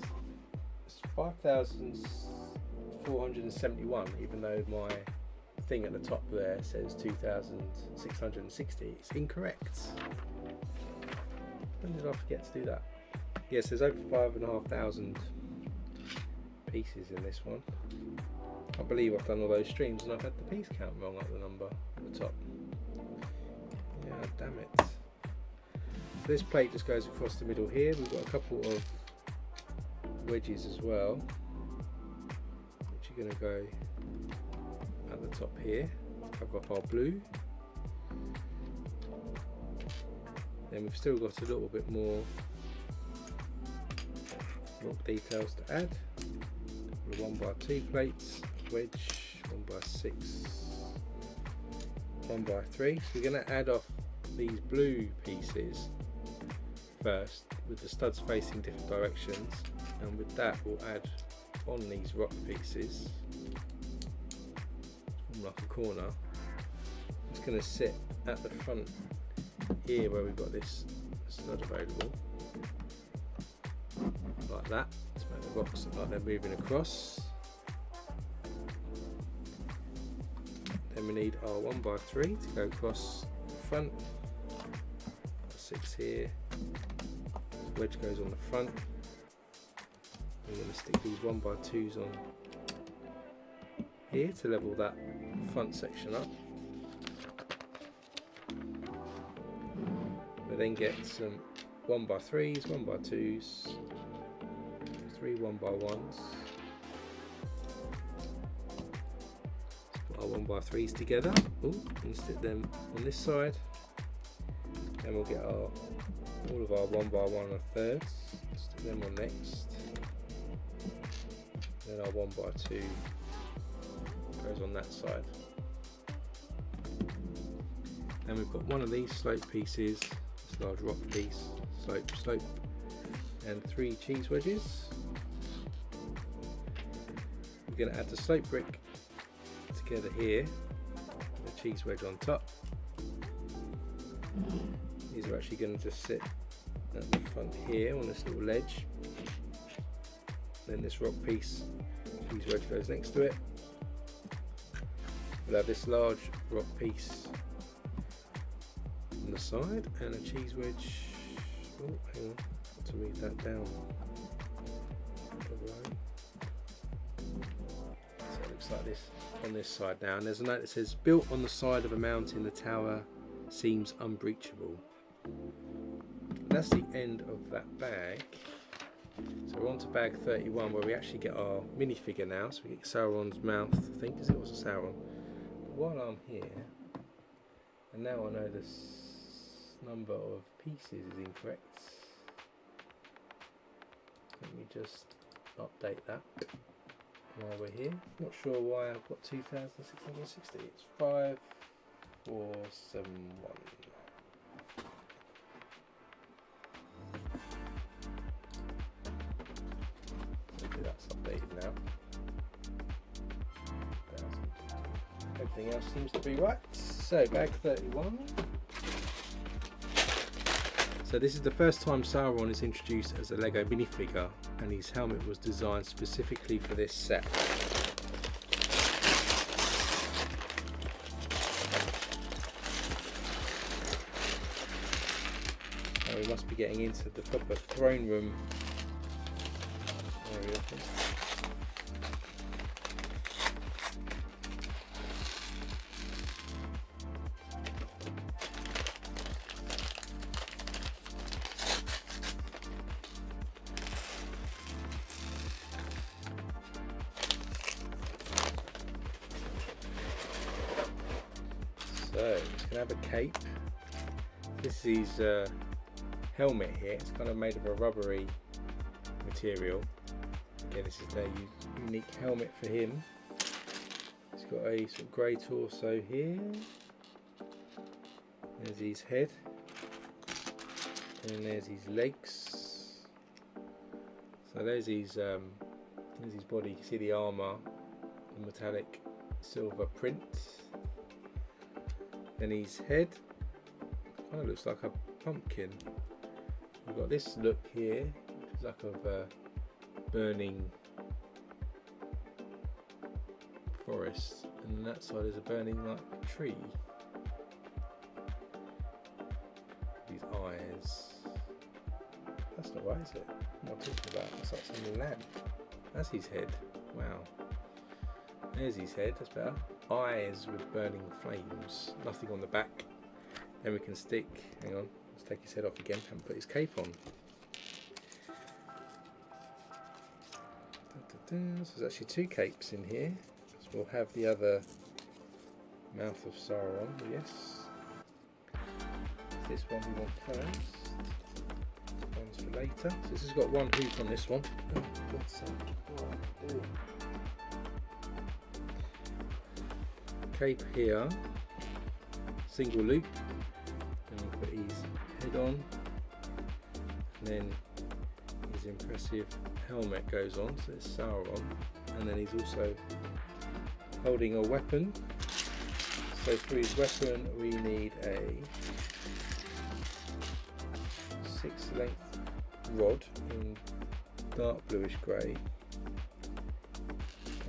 It's 5,471, even though my thing at the top there says 2,660. It's incorrect. When did I forget to do that? Yes, there's over 5,500 pieces in this one. I believe I've done all those streams and I've had the piece count wrong at the number at the top. Yeah, damn it. So this plate just goes across the middle here. We've got a couple of wedges as well, which are going to go at the top here, cover up our blue. Then we've still got a little bit more rock details to add. 1x2 plates, wedge, 1x6, 1x3. So we're going to add off these blue pieces first with the studs facing different directions, and with that we'll add on these rock pieces from like a corner. It's going to sit at the front here where we've got this stud available, like that, to make the rocks look like they're moving across. Then we need our 1x3 to go across the front. 6 here. Wedge goes on the front. I'm going to stick these 1x2s on here to level that front section up. We then get some 1x3s, 1x2s, 3 1x1s. Put our 1x3s together. Ooh, and stick them on this side. Then we'll get all of our 1x1 1/3. Stick them on next. Then our 1x2 goes on that side. Then we've got one of these slope pieces, this large rock piece, slope, slope, and 3 cheese wedges. We're going to add the slope brick together here, with the cheese wedge on top. These are actually going to just sit at the front here on this little ledge. Then this rock piece, cheese wedge goes next to it. We'll have this large rock piece on the side and a cheese wedge. Oh, hang on, got to move that down. So it looks like this on this side now. And there's a note that says, built on the side of a mountain, the tower seems unbreachable. That's the end of that bag. So we're on to bag 31, where we actually get our minifigure now. So we get Sauron's mouth, I think, because it was a Sauron. But while I'm here, and now I know this number of pieces is incorrect, let me just update that while we're here. Not sure why I've got 2,660. It's 5471. That's updated now. Everything else seems to be right. So bag 31. So this is the first time Sauron is introduced as a Lego minifigure, and his helmet was designed specifically for this set. Now we must be getting into the proper throne room area. So it's going to have a cape. This is his helmet here. It's kind of made of a rubbery material. Again, this is their unique helmet for him. He's got a sort of grey torso here. There's his head. And there's his legs. So there's his body. You can see the armour, the metallic silver print. Then his head kind of looks like a pumpkin. We've got this look here, which is like a burning forest, and on that side is a burning like tree. These eyes. That's not right, is it? What am I talking about? That's like some lamp. That's his head. Wow. There's his head, that's better. Eyes with burning flames. Nothing on the back. Then we can stick, hang on, let's take his head off again and put his cape on. So there's actually 2 capes in here. So we'll have the other mouth of Sauron, yes. This one we want first. ones for later. So this has got one hoop on this one. Cape here, single loop, and we'll put his head on, and then his impressive helmet goes on, so it's Sauron, and then he's also holding a weapon. So for his weapon we need a 6-length rod in dark bluish grey,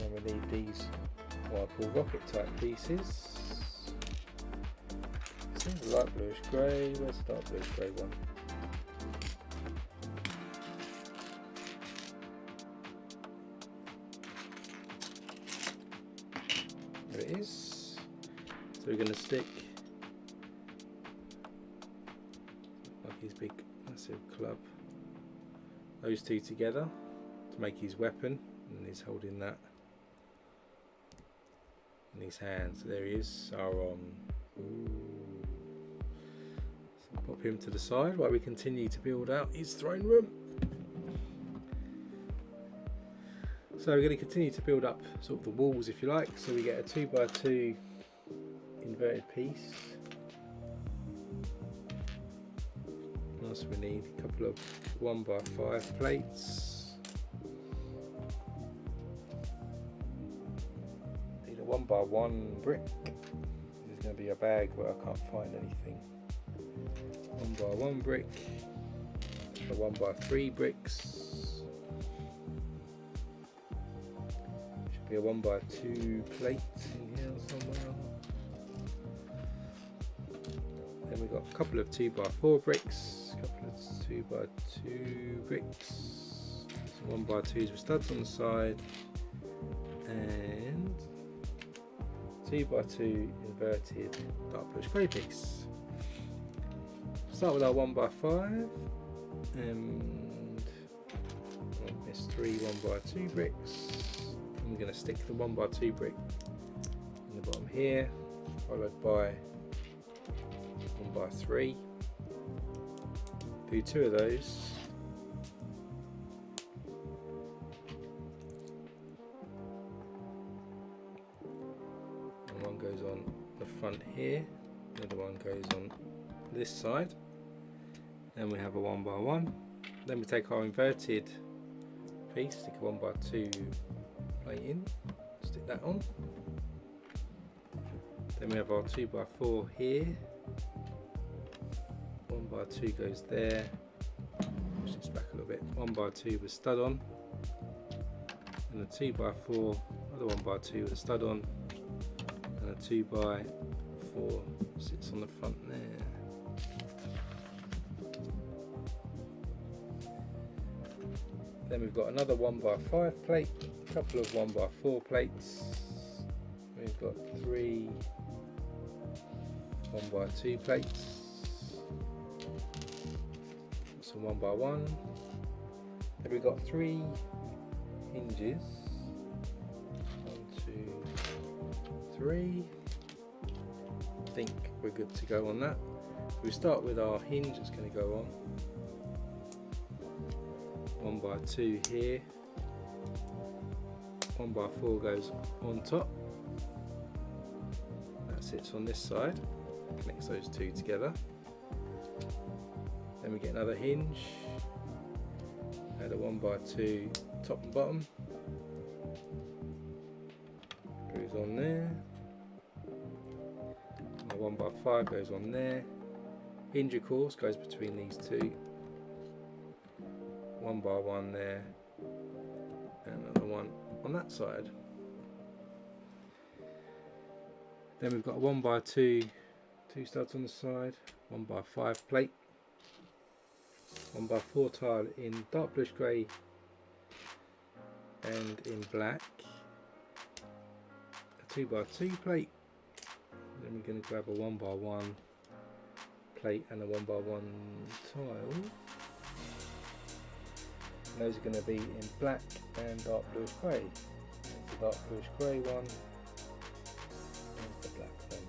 and we need these what I call rocket type pieces. This is light bluish grey. Where's the dark bluish grey one? There it is. So we're going to stick like his big massive club, those two together to make his weapon, and he's holding that in his hands. There he is, Sauron. Ooh. So pop him to the side while we continue to build out his throne room. So we're going to continue to build up sort of the walls, if you like. So we get a 2x2 inverted piece. Also we need a couple of 1x5 plates. Need a 1x1 brick. There's going to be a bag where I can't find anything. 1x1 brick. A 1x3 bricks. Should be a 1x2 plate in here somewhere. Then we've got a couple of 2x4 bricks, a couple of 2x2 bricks, some 1x2s with studs on the side, and 2x2 inverted dark bluish grey piece. Start with our 1x5, and I'll miss 3 1x2 bricks. I'm going to stick the 1x2 brick in the bottom here, followed by 1x3. Do 2 of those. And one goes on the front here, the other one goes on this side. Then we have a 1x1. Then we take our inverted piece, stick a 1x2 plate in, stick that on. Then we have our 2x4 here. 1x2 goes there. Push this back a little bit. 1x2 with stud on, and a 2x4, another 1x2 with a stud on, and a 2x4 sits on the front there. Then we've got another 1x5 plate, a couple of 1x4 plates. We've got 3 1x2 plates. Some 1x1. Then we've got 3 hinges. 1, 2, 3. I think we're good to go on that. We start with our hinge that's going to go on. 1x2 here. 1x4 goes on top. That sits on this side. Connects those two together. Then we get another hinge, add a 1x2 top and bottom, goes on there, and a 1x5 goes on there. Hinge of course goes between these two, 1x1 there, and another one on that side. Then we've got a 1x2, 2 studs on the side, 1x5 plate, 1x4 tile in dark bluish grey and in black, a 2x2 plate, then we're going to grab a 1x1 plate and a 1x1 tile, and those are going to be in black and dark bluish grey. There's the dark bluish grey one and the black one.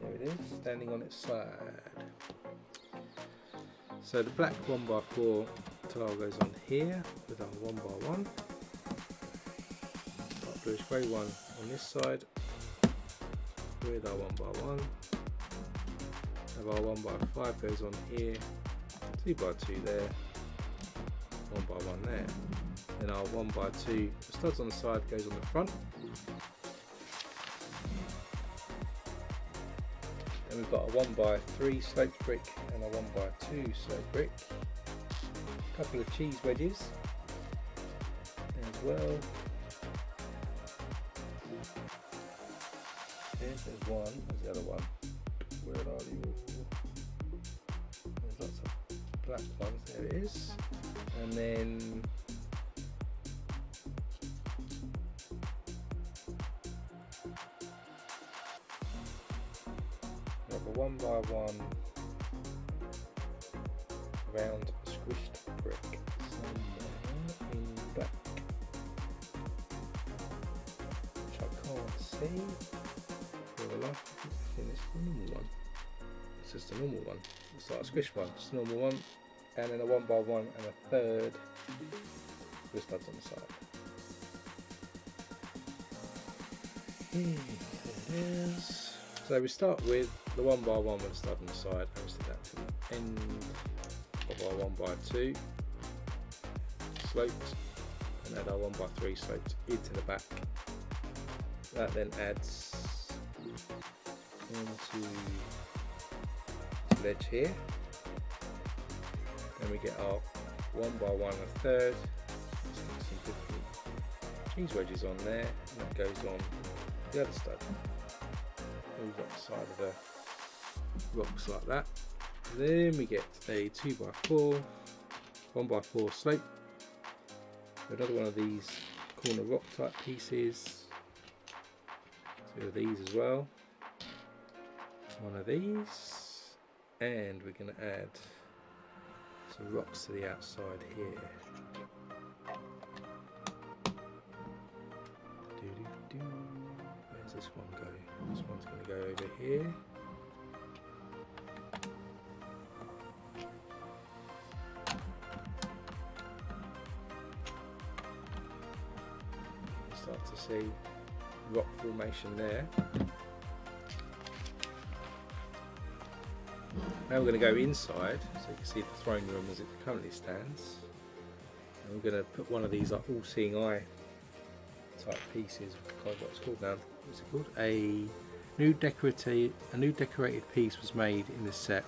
There it is, standing on its side. So the black 1x4 tile goes on here with our 1x1. Dark bluish grey one on this side with our 1x1. Have our 1x5 goes on here, 2x2 there, 1x1 there. Then our 1x2 studs on the side goes on the front. Then we've got a 1x3 sloped brick and a 1x2 sloped brick. A couple of cheese wedges as well. There's one. Where's the other one? Where are you? There's lots of black ones. There it is. And then a 1x1 round squished brick somewhere in black, which I can't see for the life of me. I think it's the normal one. It's just a normal one. It's like a squish one, just a normal one, and then a 1x1 and a third with studs on the side. There it is. So we start with the 1x1 with a stud on the side, and we stick that to the end of our 1x2 sloped, and add our 1x3 sloped into the back. That then adds onto the ledge here. Then we get our 1x1 and a third. Stick some different cheese wedges on there, and that goes on the other stud. Move up the side of the rocks like that. Then we get a 2x4, 1x4 slope. Another one of these corner rock type pieces. Two of these as well. One of these, and we're going to add some rocks to the outside here. Where's this one go? This one's going to go over here. Start to see rock formation there. Now we're going to go inside, so you can see the throne room as it currently stands. And we're going to put one of these like all-seeing eye type pieces. God, what it's called now? What's it called? A new decorated piece was made in this set.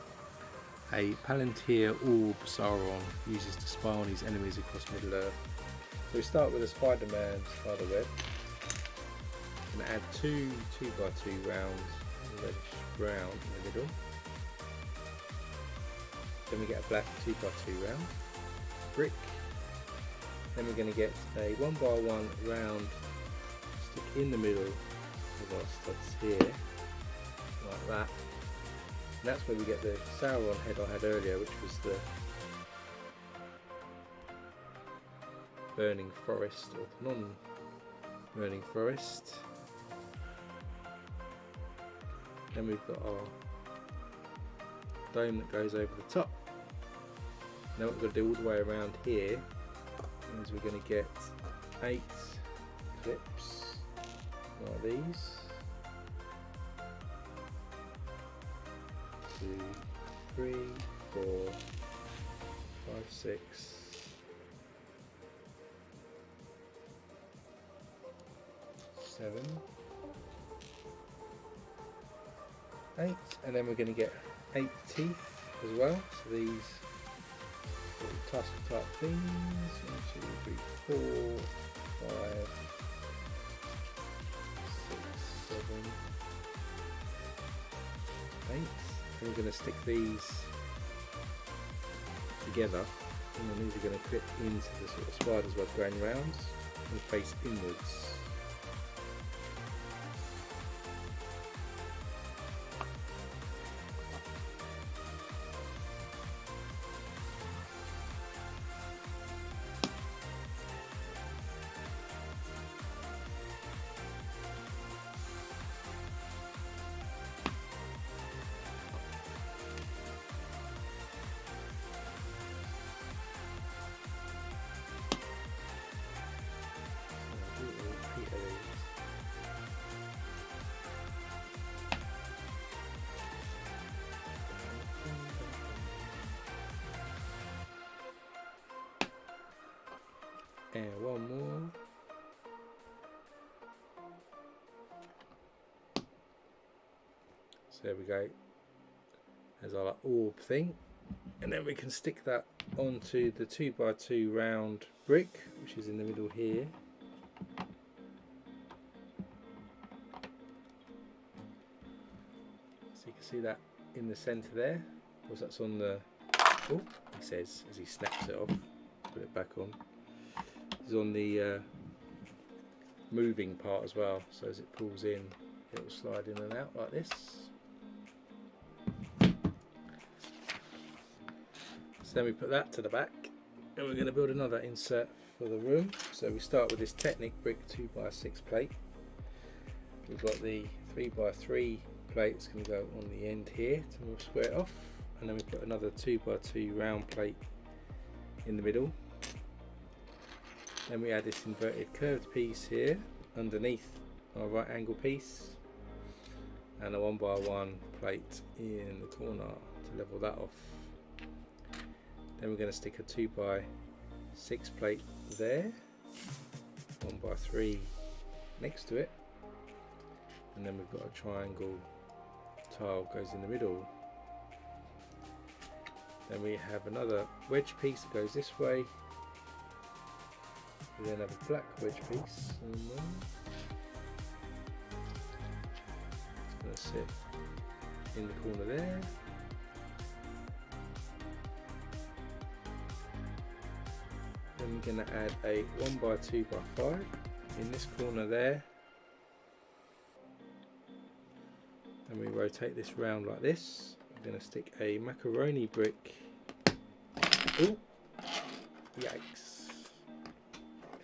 A Palantír orb Sauron uses to spy on his enemies across Middle Earth. So we start with a Spider-Man spider web. I'm going to add two 2x2 rounds, reddish brown in the middle. Then we get a black 2x2 round brick. Then we're going to get a 1x1 round stick in the middle with our studs here, like that. And that's where we get the Sauron head I had earlier, which was the burning forest or non-burning forest. Then we've got our dome that goes over the top. Now what we're going to do all the way around here is we're going to get 8 clips like these. 2, 3, 4, 5, 6, 7, 8, and then we're going to get 8 teeth as well. So these little tusk type things. 1, 2, 3, 4, 5, 6, 7, 8. And we're going to stick these together, and then these are going to clip into the sort of spider's web going round and face inwards. And one more. So there we go. There's our orb thing. And then we can stick that onto the 2x2 round brick, which is in the middle here. So you can see that in the centre there. Of course, that's on the, oh, he says as he snaps it off, put it back on. It's on the moving part as well, so as it pulls in, it will slide in and out like this. So then we put that to the back, and we're going to build another insert for the room. So we start with this Technic brick 2x6 plate. We've got the 3x3 plate that's going to go on the end here to move square it off, and then we put another 2x2 round plate in the middle. Then we add this inverted curved piece here underneath our right angle piece, and a 1x1 plate in the corner to level that off. Then we're going to stick a 2x6 plate there, 1x3 next to it, and then we've got a triangle tile goes in the middle. Then we have another wedge piece that goes this way. We then have a black wedge piece, and it's going to sit in the corner there. Then we're going to add a 1x2x5 in this corner there. Then we rotate this round like this. We're going to stick a macaroni brick. Oh, yikes.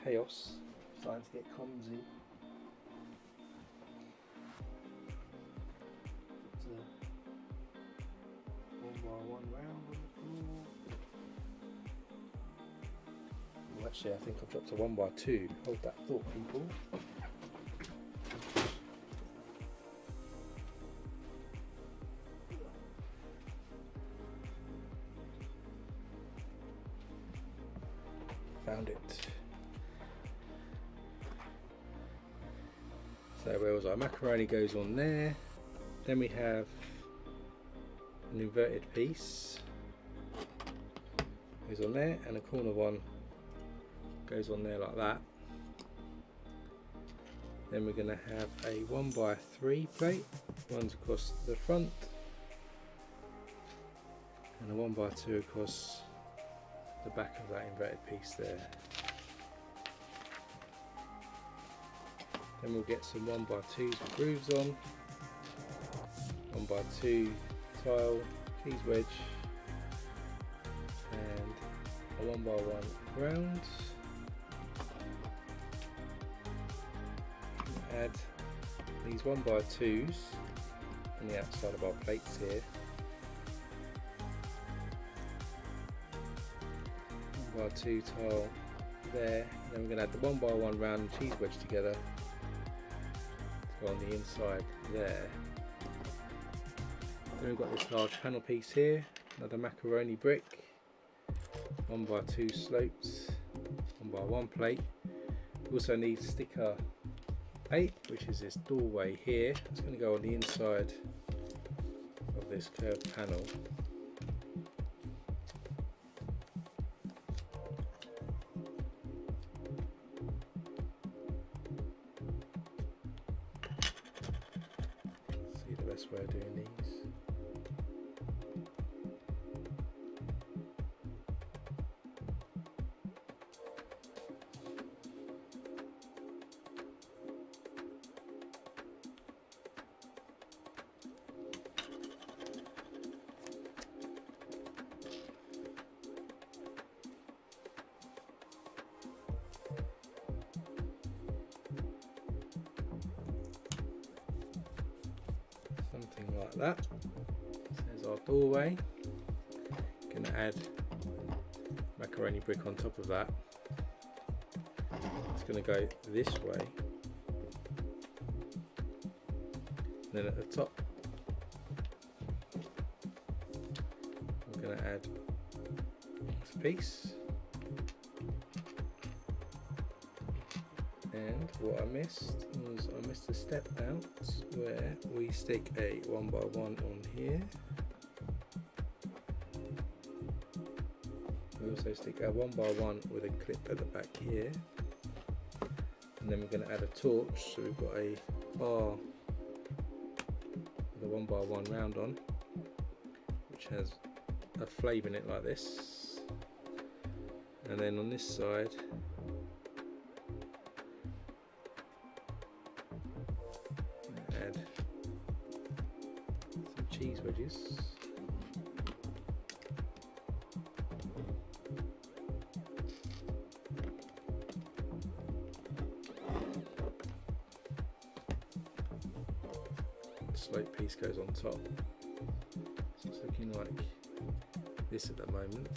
Chaos, starting to get clumsy. It's a 1x1 round on the floor. Well, actually, I think I've dropped a 1x2. Hold that thought, people. Found it. So where was our macaroni goes on there. Then we have an inverted piece goes on there, and a corner one goes on there like that. Then we're going to have a 1x3 plate runs across the front, and a 1x2 across the back of that inverted piece there. Then we'll get some 1x2s with grooves on, 1x2 tile, keys wedge, and a 1x1 round. We'll add these 1x2s on the outside of our plates here. 1x2 tile there, and then we're going to add the 1x1 round and cheese wedge together on the inside there. Then we've got this large panel piece here, another macaroni brick, 1x2 slopes, 1x1 plate. We also need sticker 8, which is this doorway here. It's going to go on the inside of this curved panel. Way of doing these. Something like that. There's our doorway. Going to add macaroni brick on top of that. It's going to go this way. And then at the top, I'm going to add this piece. And what I missed was I missed a step out where we stick a 1x1 on here. We also stick a 1x1 with a clip at the back here. And then we're going to add a torch, so we've got a bar with a 1x1 round on, which has a flame in it like this. And then on this side, add some cheese wedges. Slope piece goes on top, so it's looking like this at the moment.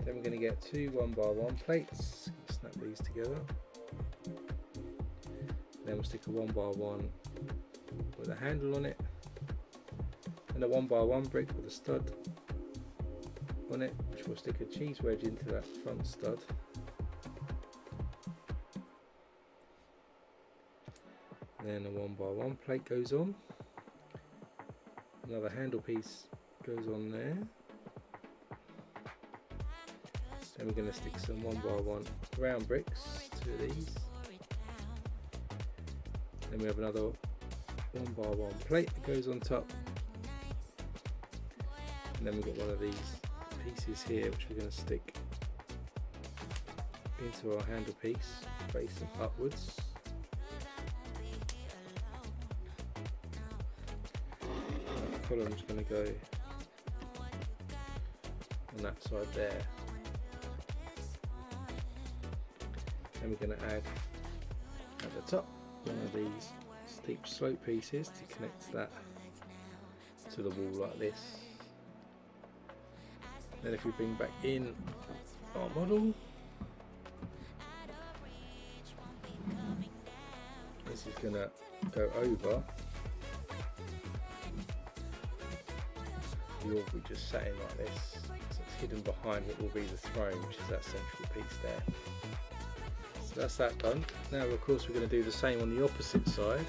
Then we're going to get two 1x1 plates, snap these together. Then we'll stick a 1x1 with a handle on it, and a 1x1 brick with a stud on it, which will stick a cheese wedge into that front stud. Then a 1x1 plate goes on, another handle piece goes on there. Then we're going to stick some 1x1 round bricks to these. Then we have another 1x1 plate that goes on top. And then we've got one of these pieces here which we're going to stick into our handle piece, facing upwards. The column's going to go on that side there. Then we're going to add at the top one of these steep slope pieces to connect that to the wall like this. Then if we bring back in our model, this is going to go over the orb we just sat in like this, so it's hidden behind what will be the throne, which is that central piece there. So that's that done. Now of course we're going to do the same on the opposite side.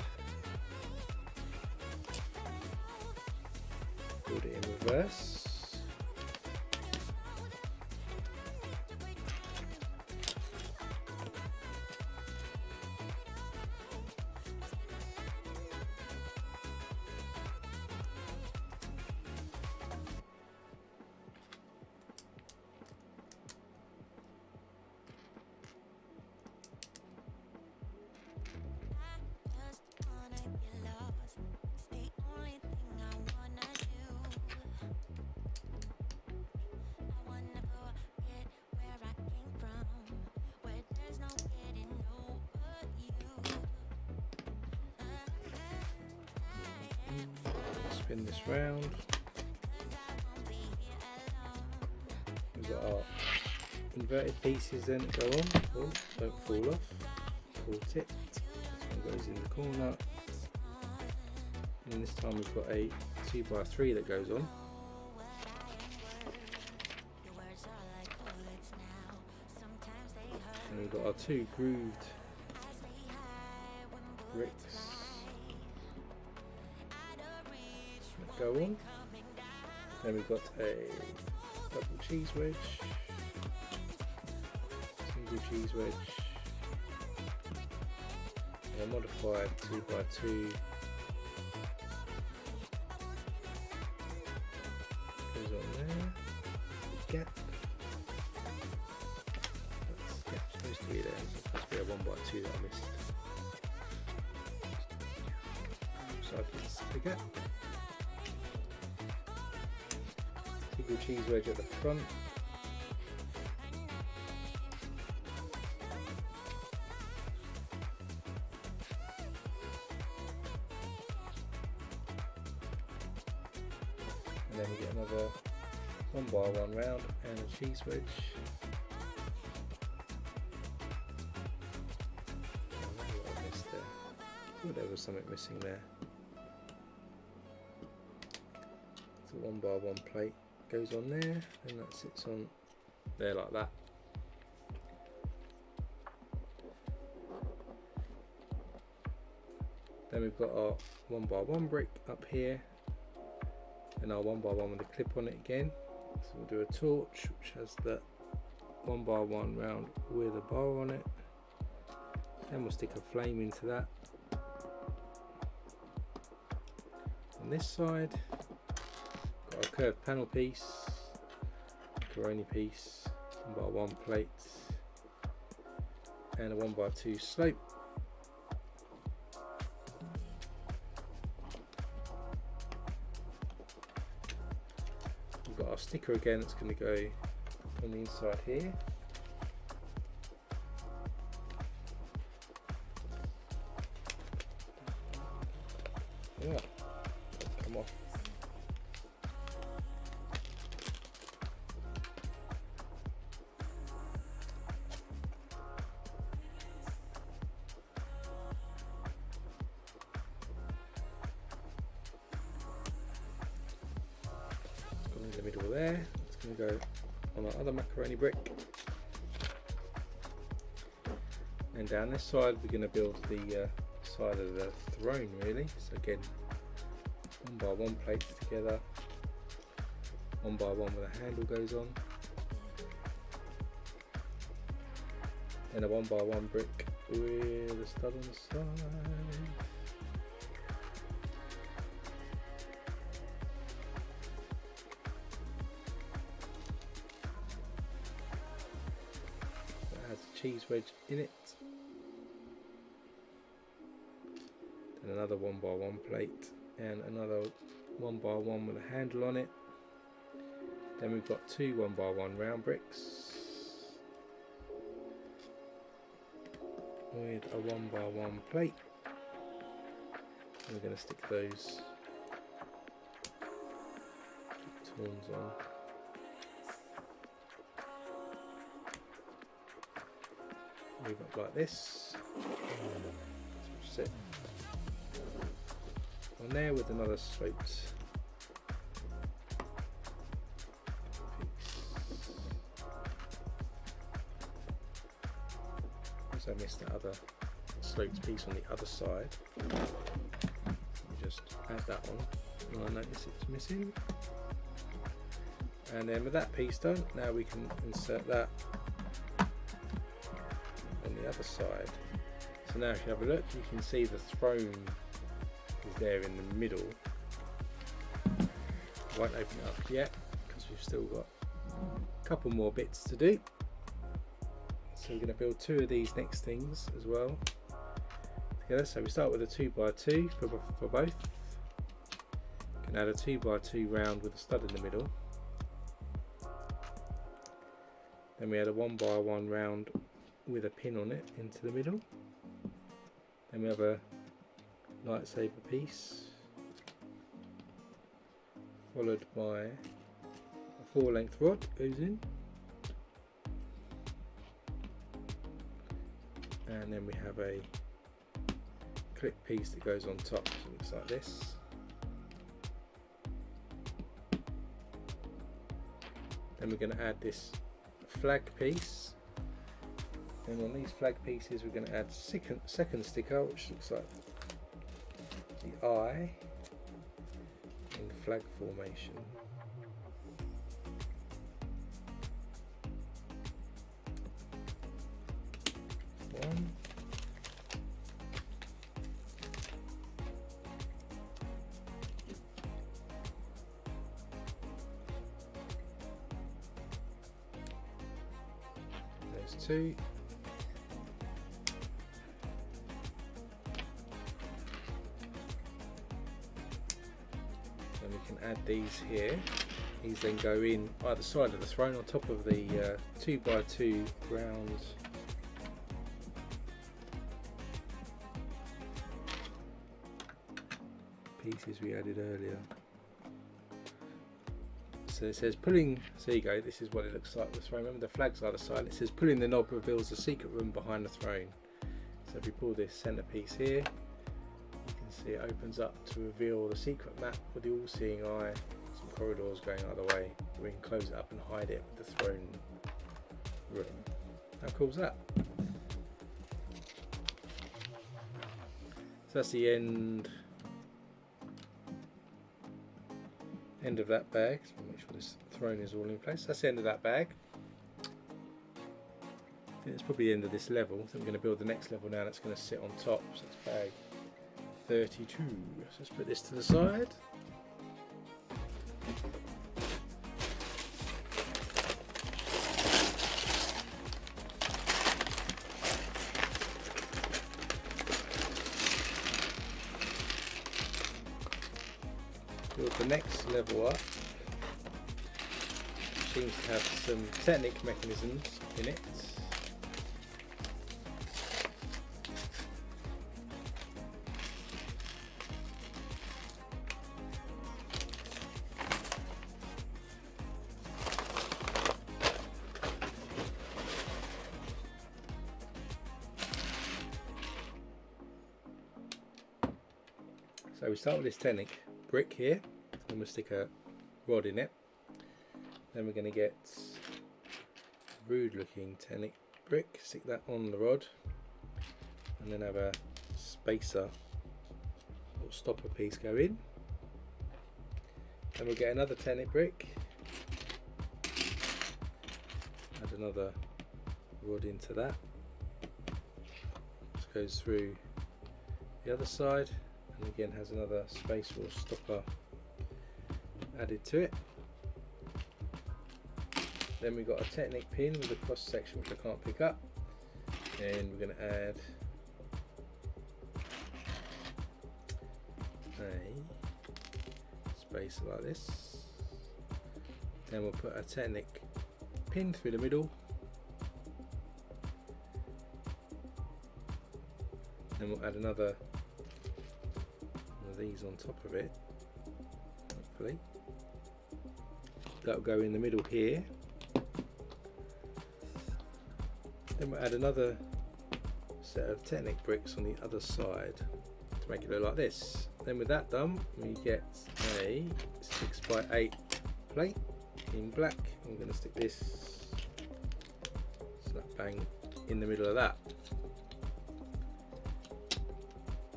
Build it in reverse. Spin this round. We've got our inverted pieces then that go on. Oh, don't fall off. Caught it. This one goes in the corner. And this time we've got a 2x3 that goes on. And we've got our two grooved bricks go on. Then we've got a double cheese wedge, single cheese wedge, and a modified 2x2 goes on there. Gap. That's supposed to be there. It's supposed to be a 1x2 that I missed. So I can see the gap. Single cheese wedge at the front. And then we get another 1x1 round and a cheese wedge. I don't know what I missed there. I thought there was something missing there. It's a 1x1 plate goes on there, and that sits on there like that. Then we've got our 1x1 brick up here, and our 1x1 with a clip on it again. So we'll do a torch which has the 1x1 round with a bar on it. Then we'll stick a flame into that. On this side, got a curved panel piece, macaroni piece, 1x1 plate, and a 1x2 slope. We've got our sticker again that's going to go on the inside here. Yeah, come off. Got in the middle there. It's going to go on our other macaroni brick. And down this side we're going to build the side of the throne really. So again, 1x1 plates together, 1x1 with a handle goes on, and a 1x1 brick with a stud on the side. That has a cheese wedge in it. And another 1x1 plate and another 1x1 with a handle on it. Then we've got two 1x1 round bricks with a 1x1 plate. And we're going to stick those tools on. Move up like this. Sit on there with another sloped piece. Also missed that other sloped piece on the other side. Just add that on, and I notice it's missing. And then with that piece done, now we can insert that on the other side. So now if you have a look, you can see the throne is there in the middle. I won't open it up yet because we've still got a couple more bits to do. So we're going to build two of these next things as well together. So we start with a 2x2 for both. You can add a 2x2 round with a stud in the middle. Then we add a 1x1 round with a pin on it into the middle. Then we have a lightsaber piece, followed by a 4-length rod goes in, and then we have a clip piece that goes on top, so it looks like this. Then we're going to add this flag piece, and on these flag pieces we're going to add second sticker, which looks like the eye in flag formation. One. There's two. And we can add these here. These then go in either side of the throne on top of the 2x2 round pieces we added earlier. So it says pulling, so there you go, this is what it looks like with the throne. Remember the flag's either side. It says pulling the knob reveals the secret room behind the throne. So if you pull this centre piece here, you can see it opens up to reveal the secret map with the all-seeing eye. So corridors going either way. We can close it up and hide it with the throne room. How cool is that? So that's the end of that bag. So make sure this throne is all in place. That's the end of that bag. I think it's probably the end of this level. I think we're going to build the next level now that's going to sit on top. So it's bag 32. So let's put this to the side. Build the next level up. Seems to have some technic mechanisms in it. So we start with this technic brick here, and we'll stick a rod in it. Then we're going to get a rude looking technic brick, stick that on the rod, and then have a spacer or stopper piece go in. Then we'll get another technic brick, add another rod into that. This goes through the other side, and again has another spacer or stopper added to it. Then we've got a technic pin with a cross section which I can't pick up, and we're going to add a spacer like this. Then we'll put a technic pin through the middle, then we'll add another one of these on top of it, hopefully. That will go in the middle here. Then we'll add another set of technic bricks on the other side to make it look like this. Then with that done, we get a 6x8 plate in black. I'm going to stick this slap bang in the middle of that.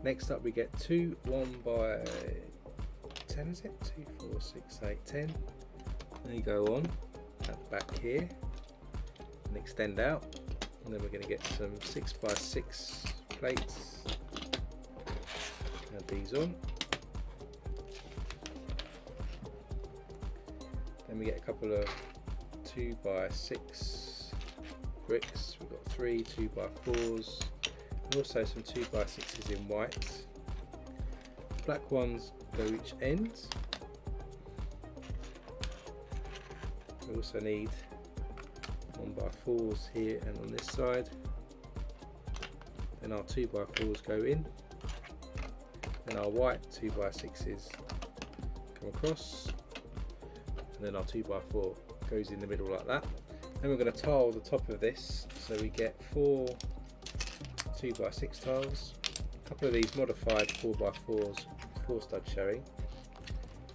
Next up we get two 1x10, is it? 2, 4, 6, 8, 10. They go on at the back here and extend out. And then we're going to get some 6x6 plates, add these on. Then we get a couple of 2x6 bricks. We've got 3 2x4s, and also some 2x6s in white. The black ones go each end. We also need 1x4s here and on this side. Then our 2x4s go in. Then our white 2x6s come across. And then our 2x4 goes in the middle like that. Then we're going to tile the top of this, so we get 4 2x6 tiles. A couple of these modified 4x4s, 4 stud showing.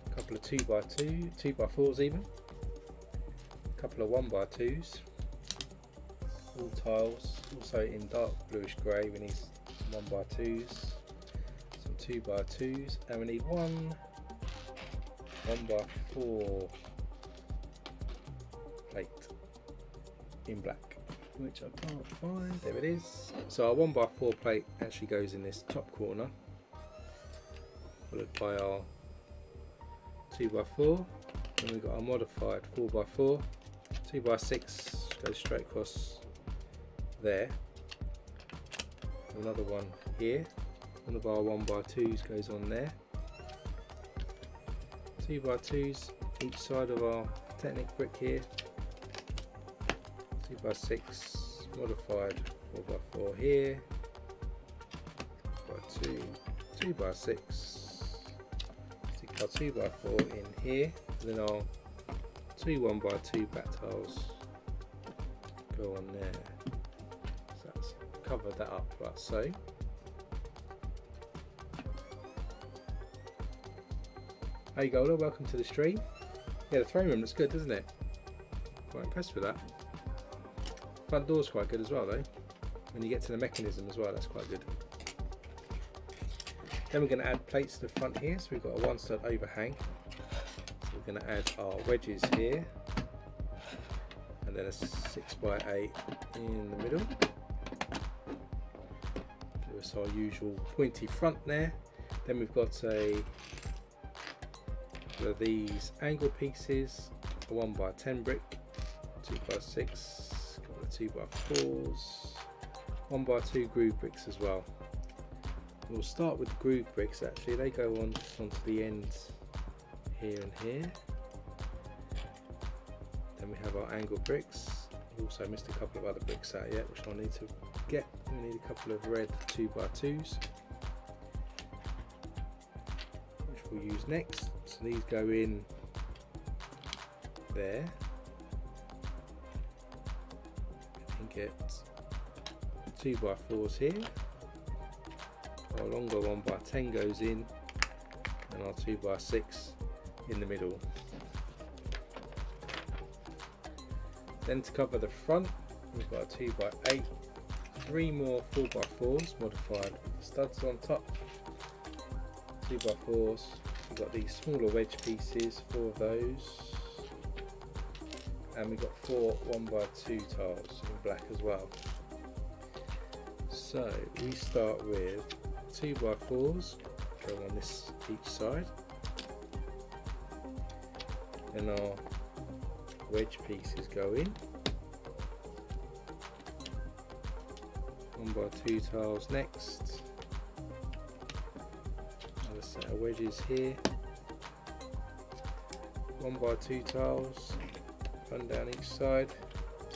A couple of 2x2, 2x4s even. A couple of 1x2s. All tiles, also in dark bluish grey. We need some 1x2s, some 2x2s, and we need one 1x4 plate in black, which I can't find. There it is. So our 1x4 plate actually goes in this top corner, followed by our 2x4. Then we've got our modified 4x4, 2x6 goes straight across there. Another one here. One of our 1x2s goes on there. 2x2s each side of our technic brick here. 2x6 modified 4x4 here. 2x2, 2x6. Stick our 2x4 in here. And then our 2 1x2 back tiles go on there. So that's covered that up like so. Hey Golder, welcome to the stream. Yeah, the throne room looks good, doesn't it? Quite impressed with that. Front door's quite good as well though. When you get to the mechanism as well, that's quite good. Then we're going to add plates to the front here, so we've got a 1 stud overhang. So we're going to add our wedges here, and then a 6x8 in the middle. Give us our usual pointy front there. Then we've got a couple of these angle pieces, a 1x10 brick, 2x6, a couple of 2x4s, 1x2 groove bricks as well. We'll start with the groove bricks actually, they go on just onto the ends here and here. Then we have our angle bricks. We've also missed a couple of other bricks out yet, which I'll need to get. We need a couple of red 2x2s, which we'll use next. So these go in there. We can get 2x4s here. Our longer 1x10 goes in, and our 2x6 in the middle. Then to cover the front, we've got a 2x8, 3 more 4x4s modified with studs on top, 2x4s. We've got these smaller wedge pieces, 4 of those, and we've got 4 1x2 tiles in black as well. So we start with 2x4s, go on this each side, and our wedge pieces go in. 1x2 tiles next, another set of wedges here, 1x2 tiles, run down each side,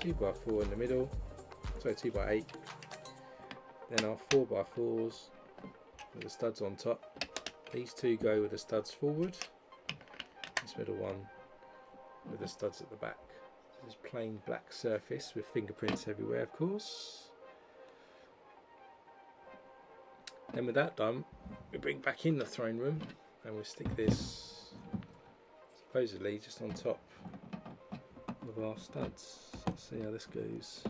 2x4 in the middle, sorry 2x8, then our 4x4s with the studs on top. These two go with the studs forward, this middle one with the studs at the back. This is plain black surface with fingerprints everywhere, of course. Then with that done, we bring back in the throne room and we stick this supposedly just on top of our studs. Let's see how this goes.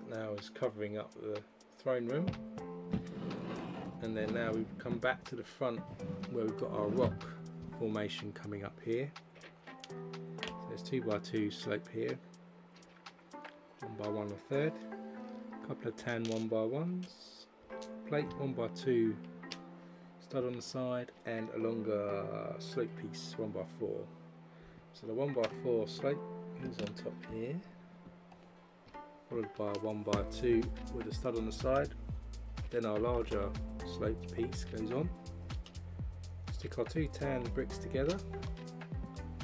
Now is covering up the throne room, and then now we've come back to the front where we've got our rock formation coming up here. So there's 2x2 slope here, 1x1 a third, a couple of tan 1x1s, plate 1x2 stud on the side, and a longer slope piece 1x4. So the 1x4 slope is on top here, followed by a 1x2 with a stud on the side. Then our larger sloped piece goes on. Stick our 2 tan bricks together,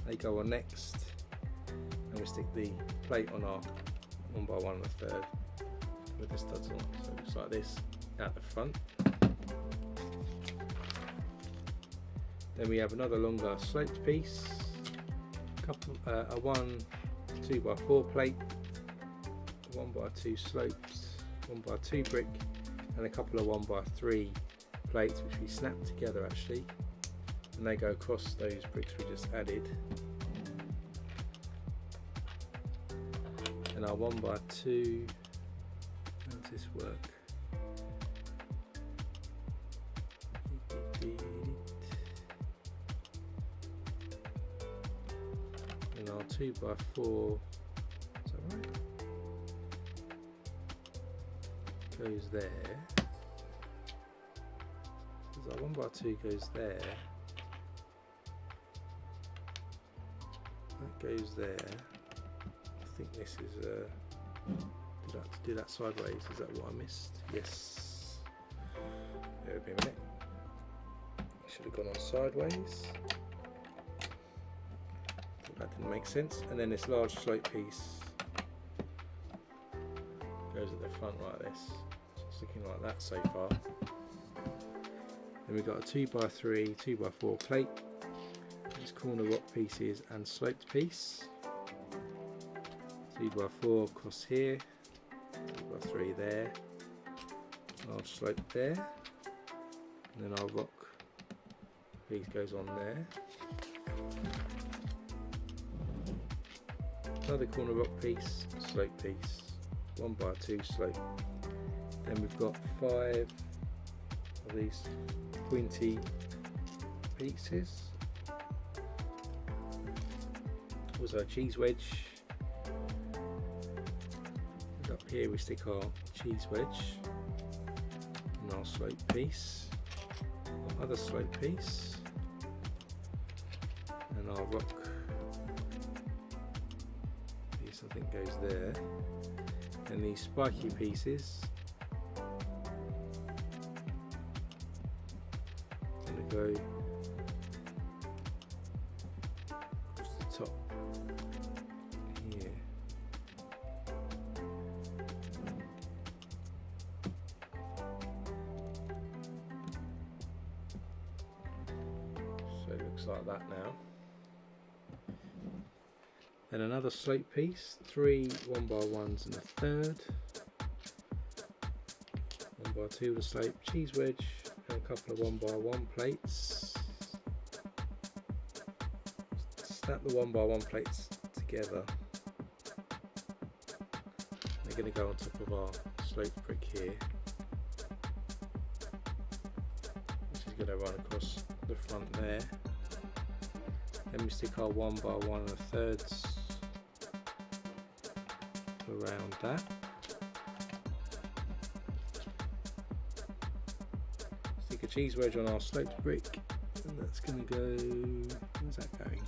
they go on next, and we stick the plate on our 1x1 a third with the studs on. So it looks like this at the front. Then we have another longer sloped piece, a 2x4 plate, 1x2 slopes, 1x2 brick, and a couple of 1x3 plates which we snap together actually, and they go across those bricks we just added. And our 1x2, how does this work? And our 2x4, is that right? Goes there. Our 1x2 goes there. That goes there. I think this is did I have to do that sideways? Is that what I missed? Yes. There will be a minute. Should have gone on sideways. That didn't make sense. And then this large slope piece goes at the front like this. So it's looking like that so far. Then we've got a 2x3, 2x4 plate, these corner rock pieces and sloped piece, 2x4 across here, 2x3 there, large slope there, and then our rock piece goes on there. Another corner rock piece, slope piece, 1x2 slope. Then we've got 5 of these pointy pieces. Also a cheese wedge. And up here we stick our cheese wedge and our slope piece, our other slope piece, and our rock piece I think goes there. And these spiky pieces going to go across the top here. So it looks like that now. Then another slope piece, 3 1x1s and a third, 1x2 with a slope, cheese wedge, and a couple of 1x1 plates. Snap the 1x1 plates together. They're going to go on top of our slope brick here, which is going to run across the front there. Then we stick our 1x1 and a thirds around that. Stick a cheese wedge on our sloped brick, and that's going to go, where's that going?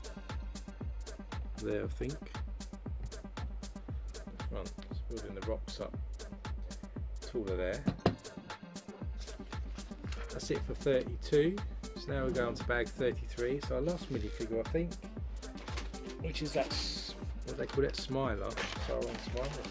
There I think. The front, it's building the rocks up taller there. That's it for 32. So now we're going to bag 33. So our last minifigure I think, which is that, what they call it, Smiler. Sauron Smiler.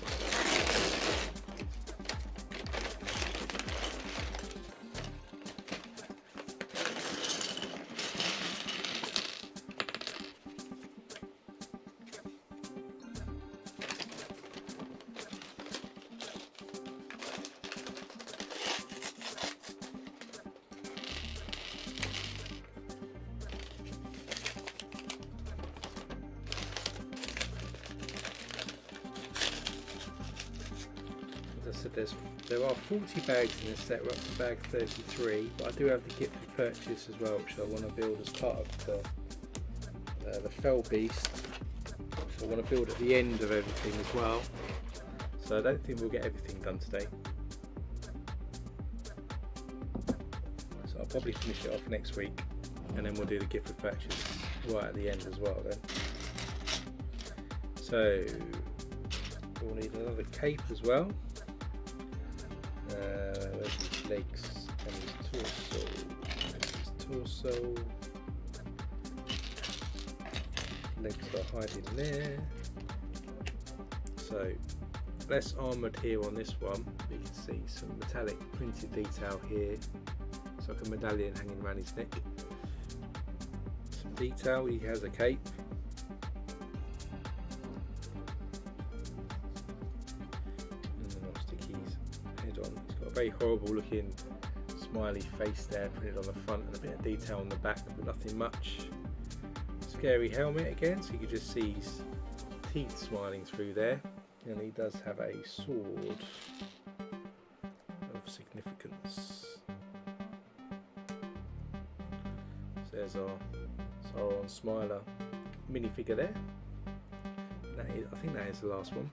There are 40 bags in this set. We're up to bag 33, but I do have the gift of purchase as well, which I want to build as part of the fell beast, which I want to build at the end of everything as well. So I don't think we'll get everything done today. So I'll probably finish it off next week, and then we'll do the gift of purchase right at the end as well then. So we'll need another cape as well. Where's his legs and his torso? There's his torso. Legs are hiding there. So less armoured here on this one. You can see some metallic printed detail here. It's like a medallion hanging around his neck. Some detail, he has a cape. Very horrible looking smiley face there printed on the front, and a bit of detail on the back, but nothing much. Scary helmet again, so you can just see his teeth smiling through there, and he does have a sword of significance. So there's our Sauron Smiler minifigure there. I think that is the last one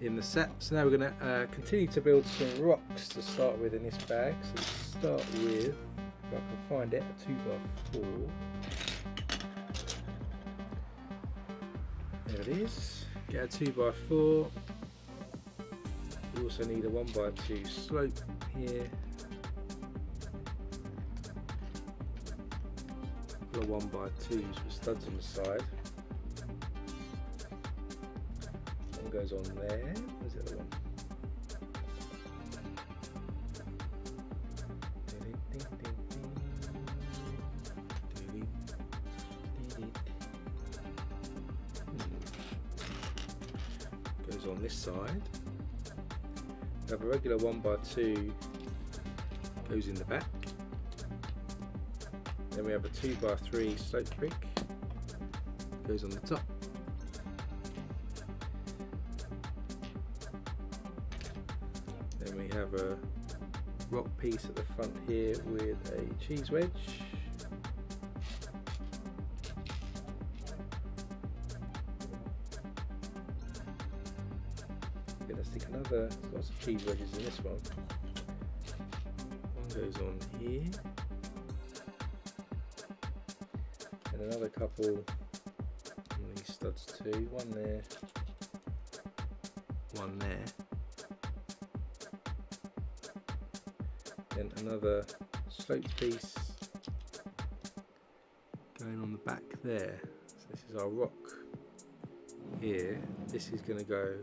in the set. So now we're going to continue to build some rocks to start with in this bag. So let's start with, if I can find it, a 2x4. There it is. Get a 2x4. We also need a 1x2 slope here. A 1x2s with studs on the side. Goes on there. Where's the other one? Goes on this side. We have a regular 1x2 goes in the back. Then we have a 2x3 slope brick, goes on the top. Then we have a rock piece at the front here with a cheese wedge. I'm going to stick another, lots of cheese wedges in this one. One goes on here. And another couple on these studs too. One there, one there. Then another sloped piece going on the back there. So this is our rock here. This is going to go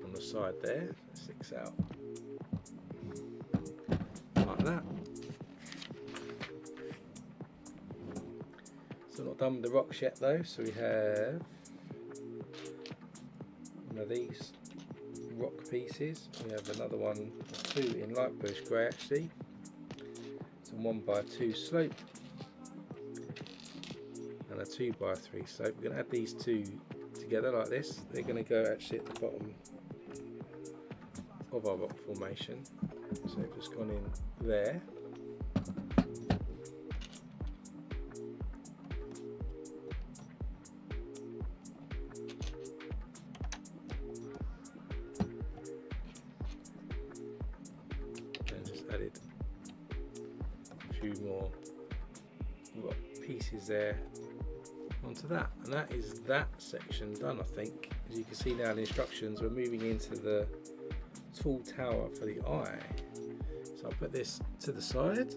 on the side there. So it sticks out like that. So not done with the rocks yet though. So we have these rock pieces. We have another one, two in light bluish grey actually. It's a 1x2 slope and a 2x3 slope. We're going to add these two together like this. They're going to go actually at the bottom of our rock formation. So they've just gone in there. Added a few more rock pieces there onto that, and that is that section done, I think. As you can see now in the instructions, we're moving into the tall tower for the eye. So I'll put this to the side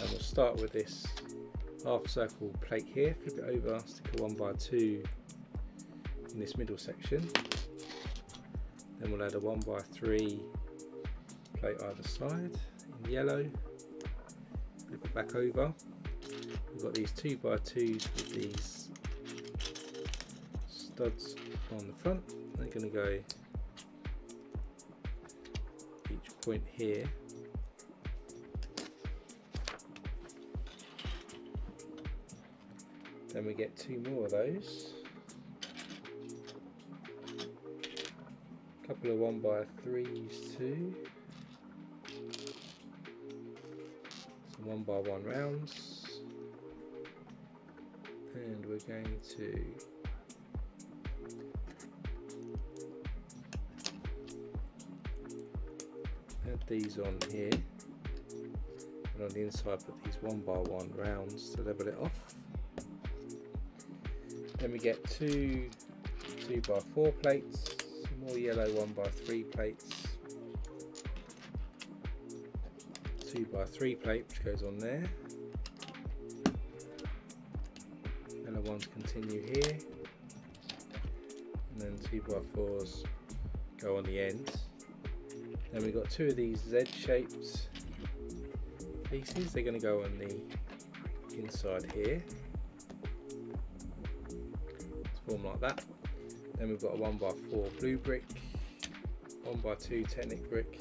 and we'll start with this half circle plate here, flip it over, stick a 1x2 in this middle section, then we'll add a 1x3 plate either side in yellow, flip it back over. We've got these 2x2s with these studs on the front. They're going to go each point here. Then we get two more of those. A couple of 1x3s too. 1x1 rounds, and we're going to add these on here, and on the inside put these 1x1 rounds to level it off. Then we get two 2x4 plates, some more yellow 1x3 plates, 2x3 plate which goes on there, yellow ones continue here, and then 2x4s go on the ends. Then we've got two of these Z-shaped pieces. They're going to go on the inside here to form like that. Then we've got a 1x4 blue brick, 1x2 Technic brick.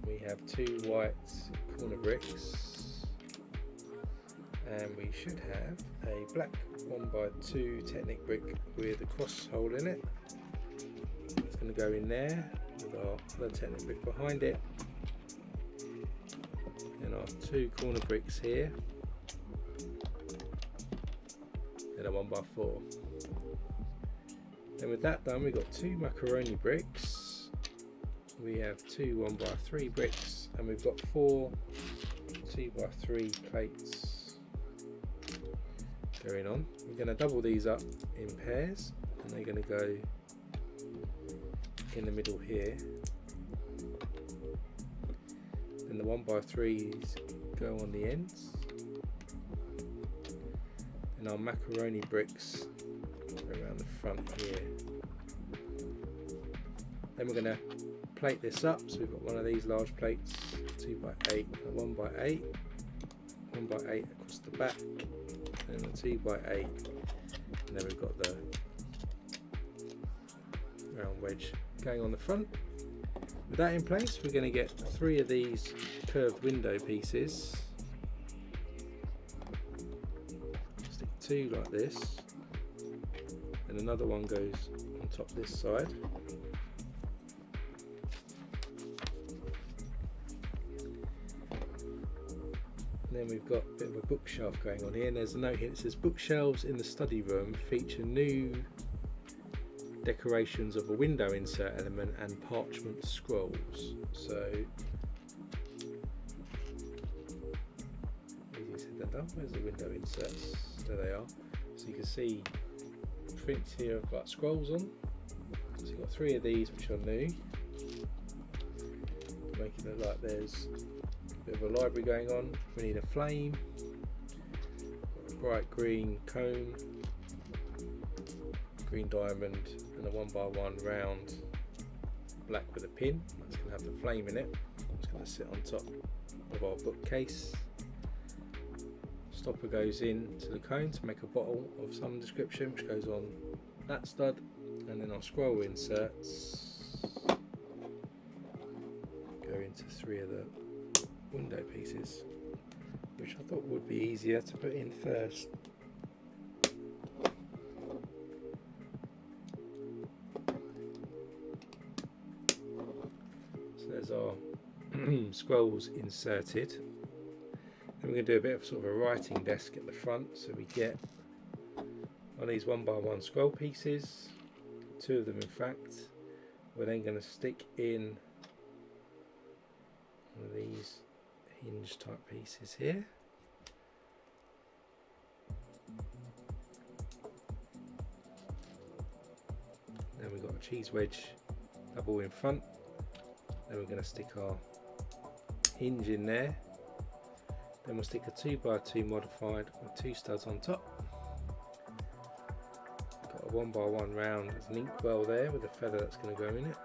We have two white corner bricks, and we should have a black 1x2 Technic brick with a cross hole in it. It's going to go in there with our other Technic brick behind it, and our two corner bricks here, and a 1x4. Then with that done, we've got two macaroni bricks. We have two 1x3 bricks, and we've got four 2x3 plates going on. We're going to double these up in pairs, and they're going to go in the middle here. Then the 1x3s go on the ends, and our macaroni bricks go around the front here. Then we're going to plate this up, so we've got one of these large plates, 2x8, a 1x8, 1x8 across the back, and a 2x8, and then we've got the round wedge going on the front. With that in place, we're going to get 3 of these curved window pieces. Stick 2 like this, and another one goes on top this side. And then we've got a bit of a bookshelf going on here, and there's a note here that says bookshelves in the study room feature new decorations of a window insert element and parchment scrolls. So easy to set that up. Where's the window inserts? There they are. So you can see prints here of like scrolls on. So you've got 3 of these which are new, making it look like there's a bit of a library going on. We need a flame, got a bright green cone, green diamond, and a 1x1 round black with a pin. That's going to have the flame in it. It's going to sit on top of our bookcase. Stopper goes into the cone to make a bottle of some description, which goes on that stud, and then our scroll inserts go into 3 of the window pieces, which I thought would be easier to put in first. So there's our scrolls inserted. Then we're going to do a bit of sort of a writing desk at the front, so we get on these 1x1 scroll pieces, 2 of them in fact. We're then going to stick in one of these hinge type pieces here. Then we've got a cheese wedge double in front. Then we're going to stick our hinge in there. Then we'll stick a 2x2 modified with 2 studs on top. Got a 1x1 round, there's an inkwell there with a feather that's going to go in it.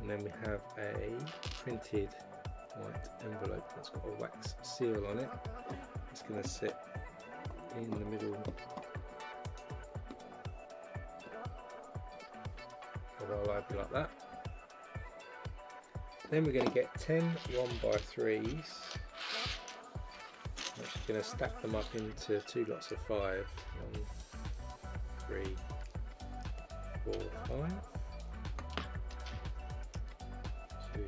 And then we have a printed white envelope that's got a wax seal on it. It's going to sit in the middle of our library like that. Then we're going to get 10 1x3s. I'm actually going to stack them up into 2 lots of 5. 1, 3, 4, 5. 2,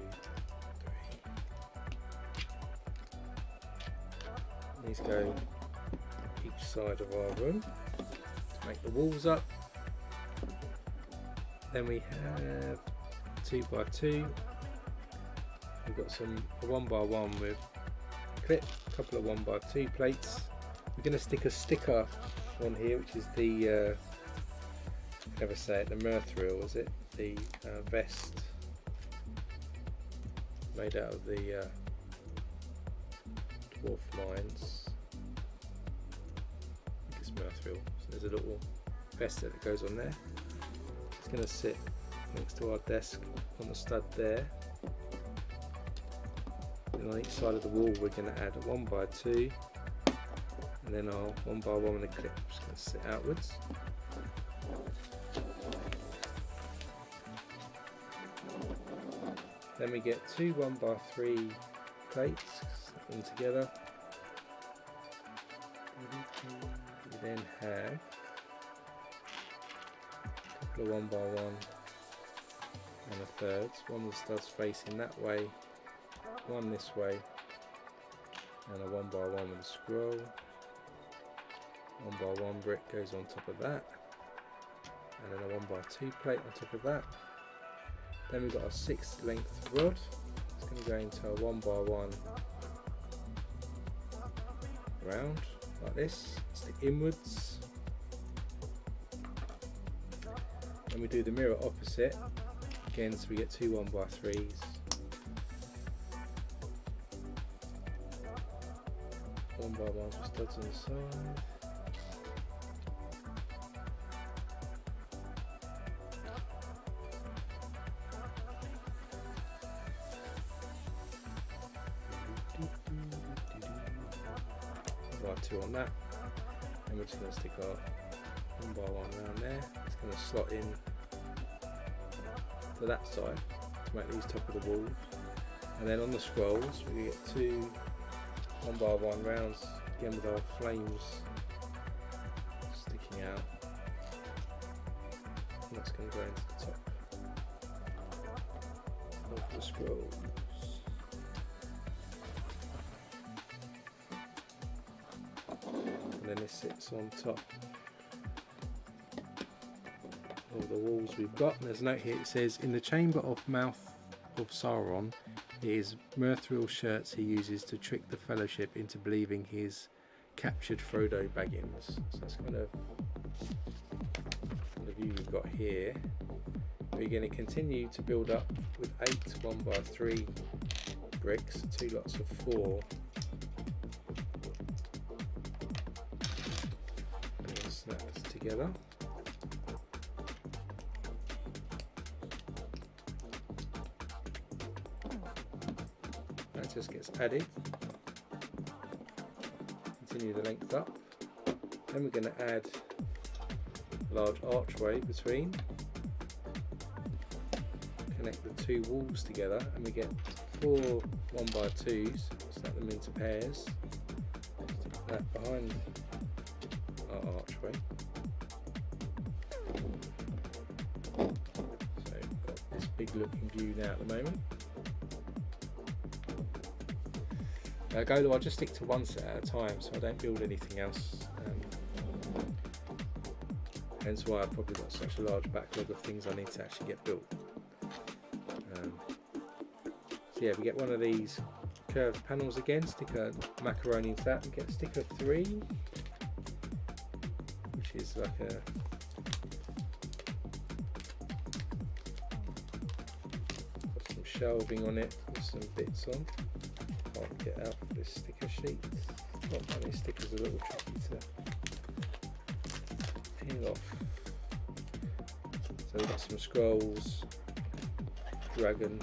3. These go each side of our room to make the walls up. Then we have 2x2. We've got a 1x1 with a clip, a couple of 1x2 plates. We're going to stick a sticker on here, which is the, never say it, the Mirthril, is it? The vest made out of the dwarf mines. I think it's Mirthril. So there's a little vest that goes on there. It's going to sit next to our desk on the stud there. And on each side of the wall we're going to add a 1x2, and then our 1x1 with a clip is going to sit outwards. Then we get 2 1x3 plates, stick them together. We then have a couple of 1x1 and a third, one with studs facing that way, one this way, and a 1x1 with a scroll. 1x1 brick goes on top of that, and then a 1x2 plate on top of that. Then we've got a 6th length rod. It's going to go into a 1x1 round like this, stick inwards. And we do the mirror opposite again, so we get 2 1x3s. 1x1s with studs on the side. Right, 2 on that, and we're just going to stick our 1x1 around there. It's going going to slot in to that side to make these top of the walls. And then on the scrolls we get 2 1x1 rounds, again with our flames sticking out. And that's going to go into the top of the scrolls. And then this sits on top of the walls we've got. And there's a note here, it says, in the chamber of mouth of Sauron, it is Mithril shirts he uses to trick the Fellowship into believing he's captured Frodo Baggins. So that's kind of the view we've got here. We're going to continue to build up with 8 1x3 bricks, 2 lots of 4. And then snap this together. That just gets added. Continue the length up. Then we're going to add a large archway between. Connect the 2 walls together, and we get 4 1x2s. Snap them into pairs. Stick that behind our archway. So we've got this big looking view now at the moment. I'll just stick to one set at a time, so I don't build anything else. Hence why I've probably got such a large backlog of things I need to actually get built. So yeah, we get one of these curved panels again, stick a macaroni into that, we get a stick of 3, which is like a got some shelving on it with some bits on. Can't get out of this sticker sheet. Not many stickers are a little tricky to peel off. So we've got some scrolls, dragon,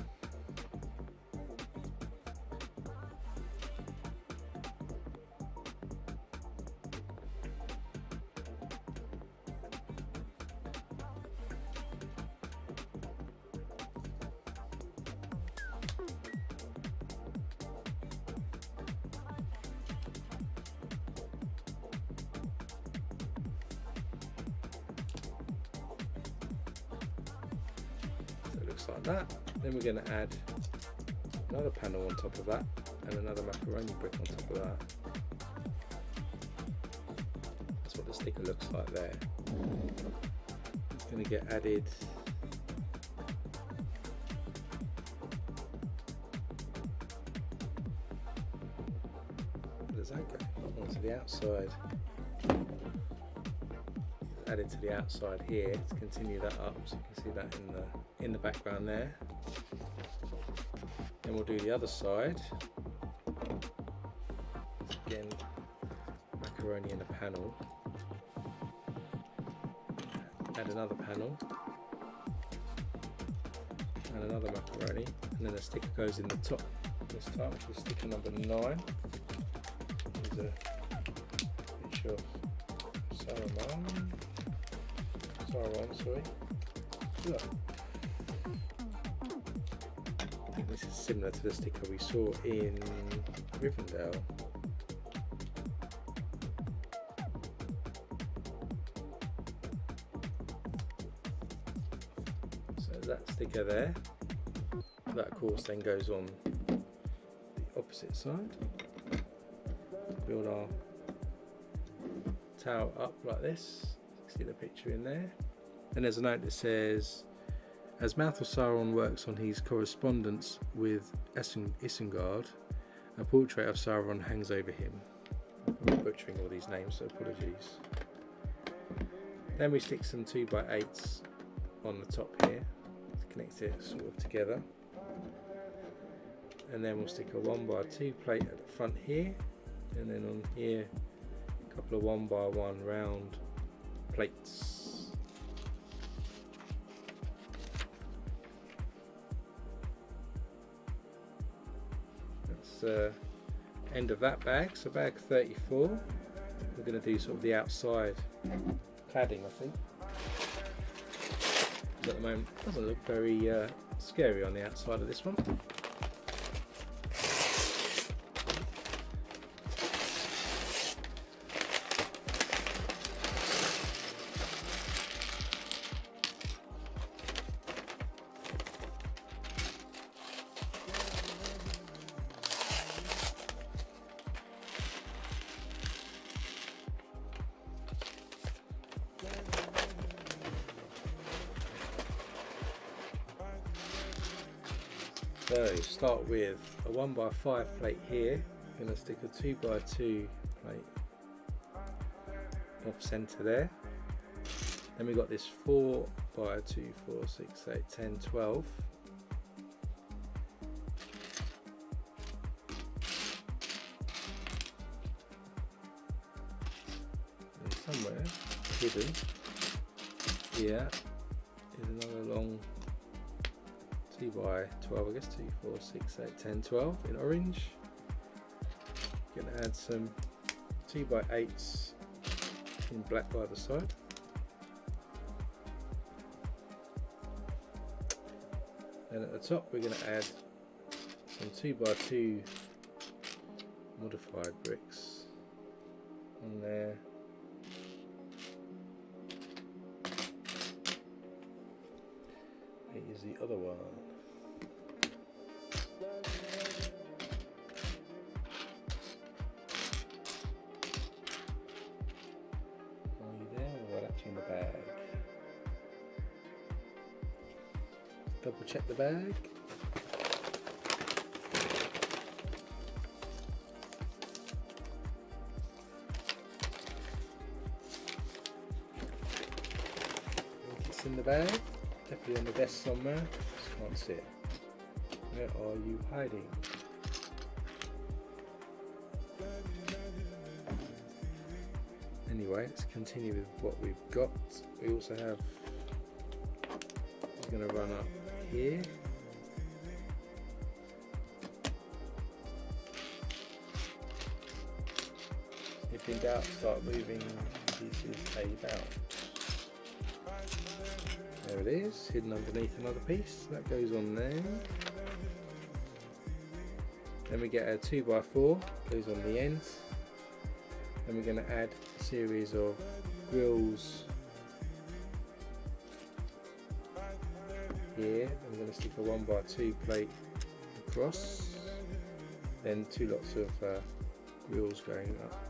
like that. Then we're going to add another panel on top of that and another macaroni brick on top of that. That's what the sticker looks like there. It's going to get added where does that go? Onto the outside. Added to the outside here to continue that up, so you can see that in the background there. Then we'll do the other side. Again, macaroni in a panel. Add another panel and another macaroni, and then the sticker goes in the top this time, which is sticker number 9. There's a picture of Sauron, sorry. Look. I think this is similar to the sticker we saw in Rivendell. So that sticker there, that of course then goes on the opposite side. Build our tower up like this. See the picture in there. And there's a note that says, as Mouth of Sauron works on his correspondence with Isengard, a portrait of Sauron hangs over him. I'm butchering all these names, so apologies. Then we stick some 2x8s on the top here to connect it sort of together. And then we'll stick a 1x2 plate at the front here, and then on here a couple of 1x1 round plates. That's end of that bag. So bag 34. We're going to do sort of the outside cladding, I think. at the moment. Doesn't look very scary on the outside of this one. So start with a 1x5 plate here. I'm going to stick a 2x2 plate off centre there. Then we've got this 4x2, 4, 6, 8, 10, 12. And somewhere hidden here is another long 2x12, I guess, 2, 4, 6, 8, 10, 12 in orange. Going to add some 2x8s in black by the side. And at the top we're going to add some 2x2 modified bricks on there. Here's the other one. Are you there? Well, that's in the bag. Double check the bag. It's in the bag. Definitely on the desk somewhere. Just can't see it. Where are you hiding? Anyway, let's continue with what we've got. We also have, we're going to run up here. If in doubt, start moving pieces about. There it is, hidden underneath another piece. That goes on there. Then we get a 2x4, goes on the ends. Then we're going to add a series of grills here. I'm going to stick a 1x2 plate across. Then two lots of grills going up.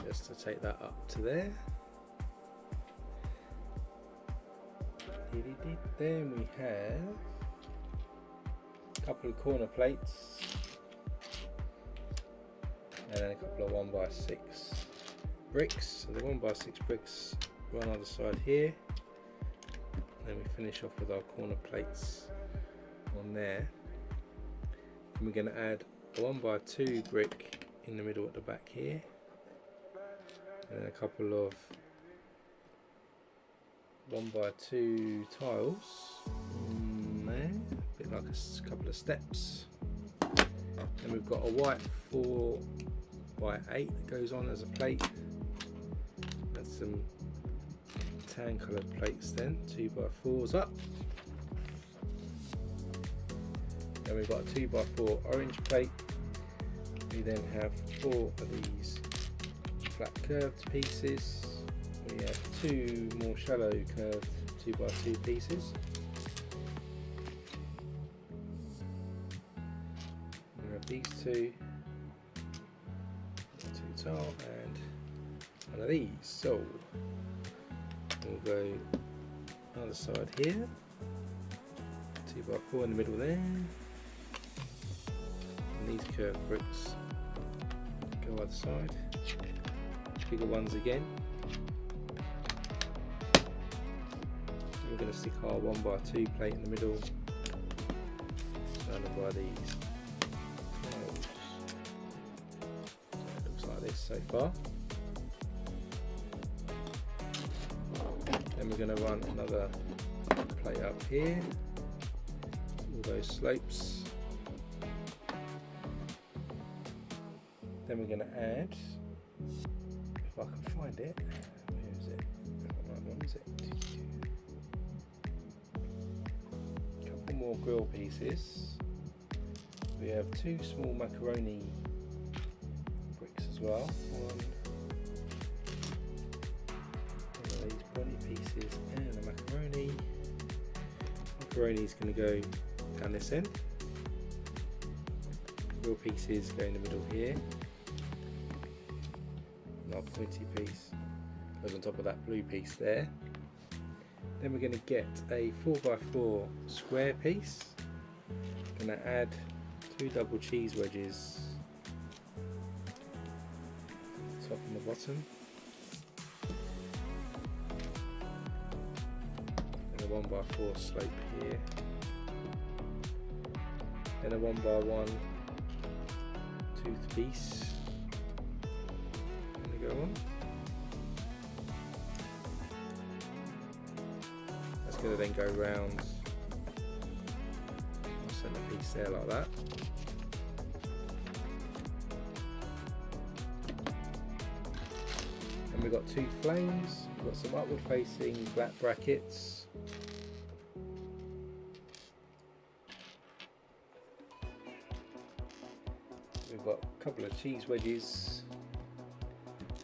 Just to take that up to there. Then we have a couple of corner plates and then a couple of 1x6 bricks. So the 1x6 bricks run on the side here, and then we finish off with our corner plates on there. And we're going to add a 1x2 brick in the middle at the back here, and then a couple of 1x2 tiles there, a bit like a couple of steps. Then we've got a white 4x8 that goes on as a plate, and some tan coloured plates then, 2x4s up. Then we've got a 2x4 orange plate. We then have 4 of these flat curved pieces. We have 2 more shallow curved 2x2 pieces. We have these 2 tile and one of these. So we'll go other side here, 2x4 in the middle there, and these curved bricks go other side, bigger ones again. We're going to stick our 1x2 plate in the middle, surrounded by these tiles. So it looks like this so far. Then we're going to run another plate up here, all those slopes, Then we're going to add, if I can find it, where is it? Right one, is it? A couple more grill pieces. We have 2 small macaroni bricks as well. One of these bony pieces and a macaroni. Macaroni is going to go down this end. Grill pieces go in the middle here. And our pointy piece goes on top of that blue piece there. Then we're going to get a 4x4 square piece. Going to add 2 double cheese wedges, top and the bottom, and a 1x4 slope here, then a 1x1 tooth piece going to go on. That's going to then go round the centre piece there like that. And we've got 2 flames, we've got some upward facing black brackets. We've got a couple of cheese wedges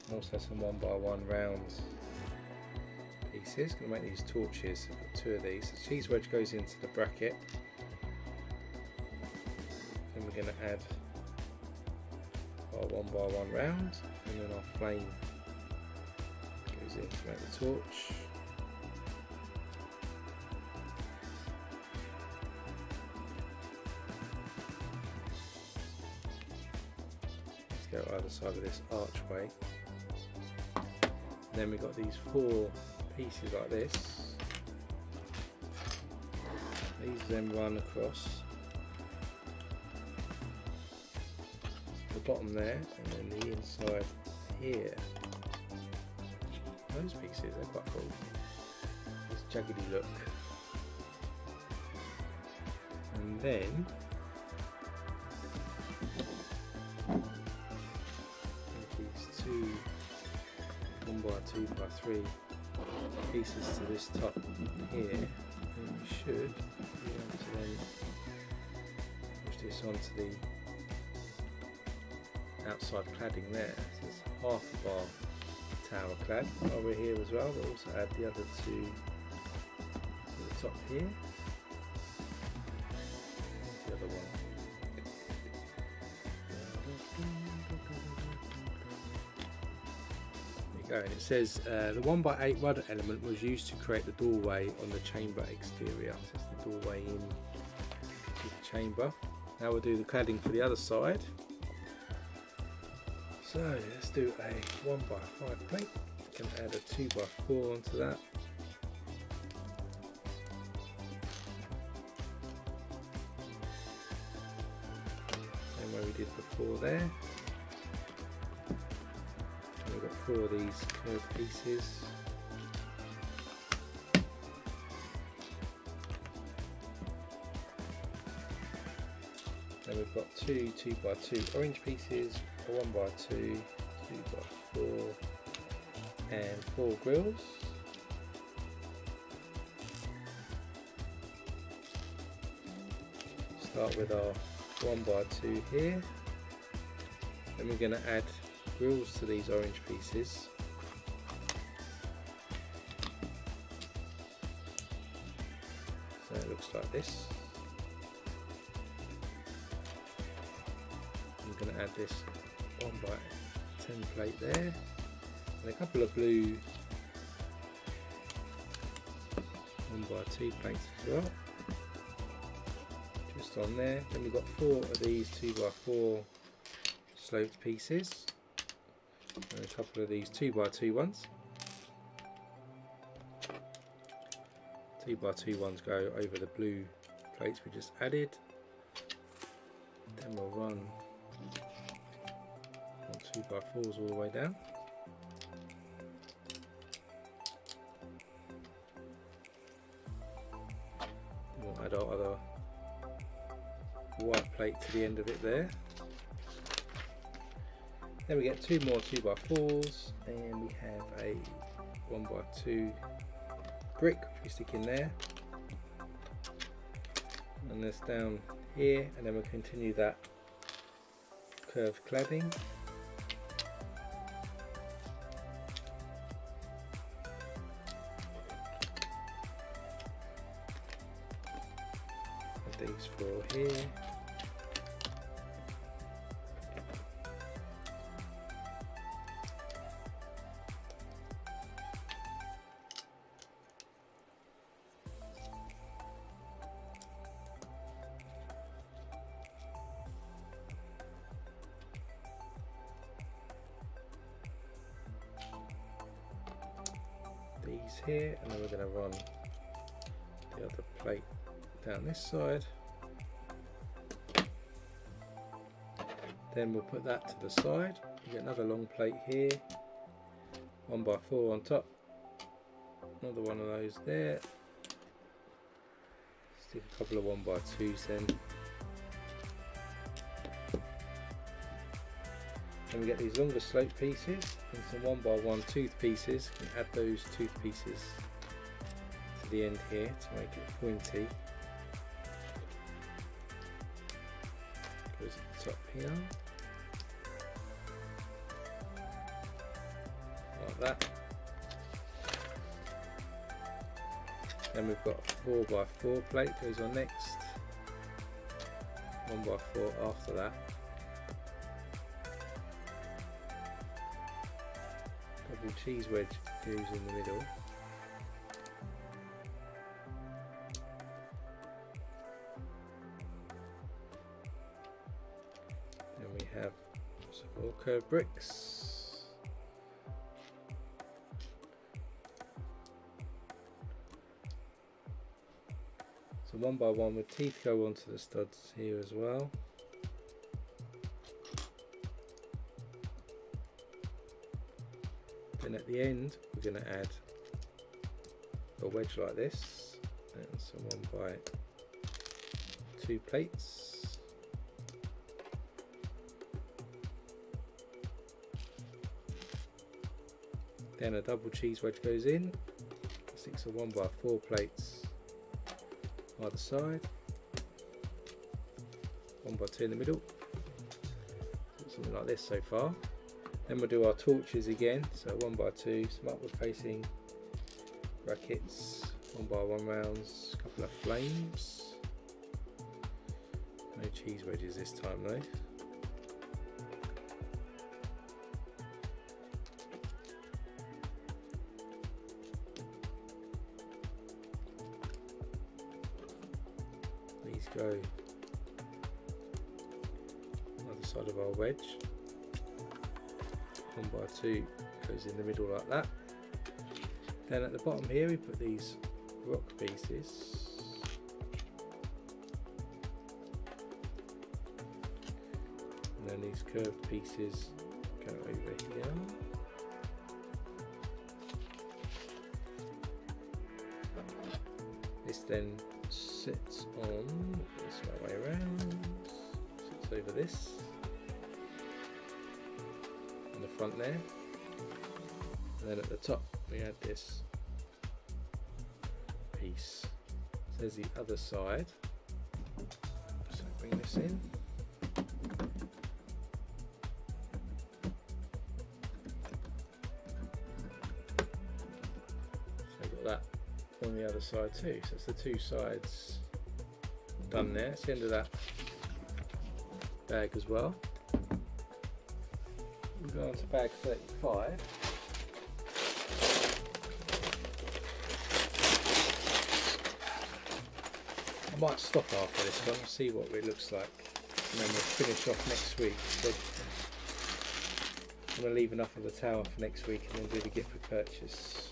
and also some 1x1 round pieces. Going to make these torches. I've got 2 of these. The cheese wedge goes into the bracket. Then we're going to add our 1x1 round, and then our flame goes in to make the torch. Let's go either side of this archway. And then we've got these 4 pieces like this. These then run across the bottom there, and then the inside here. Those pieces, they're quite cool. This jaggedy look. And then these 2 1x2 by 3 pieces to this top here, and we should be able to then push this onto the outside cladding there. So it's half of our tower clad over here as well, but also add the other 2 to the top here. The other one. There you go, and it says the 1x8 rudder element was used to create the doorway on the chamber exterior. So it's the doorway in to the chamber. Now we'll do the cladding for the other side. So let's do a 1x5 plate. We can add a 2x4 onto that. Same way we did before there. And we've got 4 of these curved pieces. Then we've got 2 2x2 orange pieces, a 1x2, 2x4 and 4 grills. Start with our 1x2 here. Then we're going to add grills to these orange pieces. So it looks like this. I'm going to add this 1x10 plate there, and a couple of blue 1x2 plates as well, just on there. Then we've got 4 of these 2x4 sloped pieces, and a couple of these 2x2 ones. 2x2 ones go over the blue plates we just added. Then we'll run 2x4s all the way down. We'll add our other white plate to the end of it there. Then we get 2 more 2x4s, and we have a 1x2 brick which we stick in there, and this down here, and then we'll continue that curved cladding. Add these 4 here. These here, and then we're going to run the other plate down this side. Then we'll put that to the side. You get another long plate here, 1x4 on top, another one of those there. Stick a couple of 1x2s then. And we get these longer slope pieces and some 1x1 tooth pieces. You can add those tooth pieces to the end here to make it pointy. Goes at the top here, like that. Then we've got a 4x4 plate goes on next, 1x4 after that. Double cheese wedge goes in the middle. Then we have some more curved bricks. So 1x1 with teeth go onto the studs here as well. And at the end we're going to add a wedge like this and some 1x2 plates. Then a double cheese wedge goes in, 6 or 1x4 plates either side, 1x2 in the middle, something like this so far. Then we'll do our torches again, so 1x2, some upward facing brackets, 1x1 rounds, a couple of flames. No cheese wedges this time though. These go on the other side of our wedge. 1x2 goes in the middle like that. Then at the bottom here we put these rock pieces. And then these curved pieces go over here. This then sits on this way around, sits over this. Front there, and then at the top we add this piece. So there's the other side, so bring this in, so I've got that on the other side too, so it's the 2 sides done there. It's the end of that bag as well. We'll go on to bag 35. I might stop after this one and see what it looks like, and then we'll finish off next week. So I'm going to leave enough of the tower for next week and then do the gift with purchase.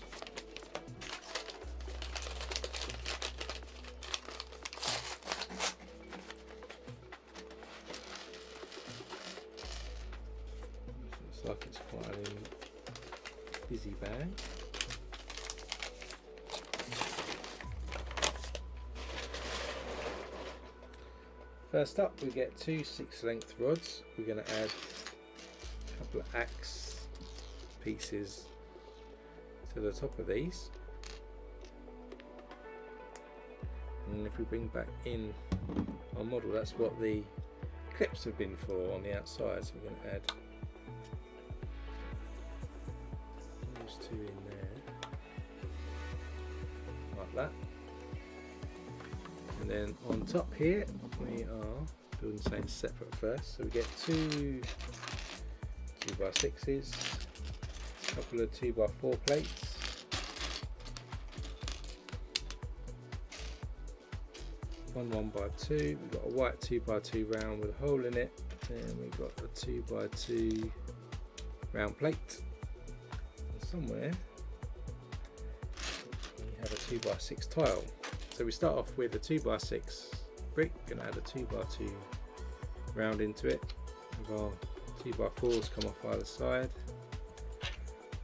Like it's quite a busy bag. First up we get 2 6-length rods. We're going to add a couple of axe pieces to the top of these, and if we bring back in our model, that's what the clips have been for on the outside. So we're going to add those two in there like that, and then on top here we are building something separate first. So we get two 2x6s, a couple of 2x4 plates, one 1x2. We've got a white 2x2 round with a hole in it, and we've got a 2x2 round plate. And somewhere we have a 2x6 tile. So we start off with a 2x6 brick, going to add a 2x2 round into it. With our 2x4s come off either side.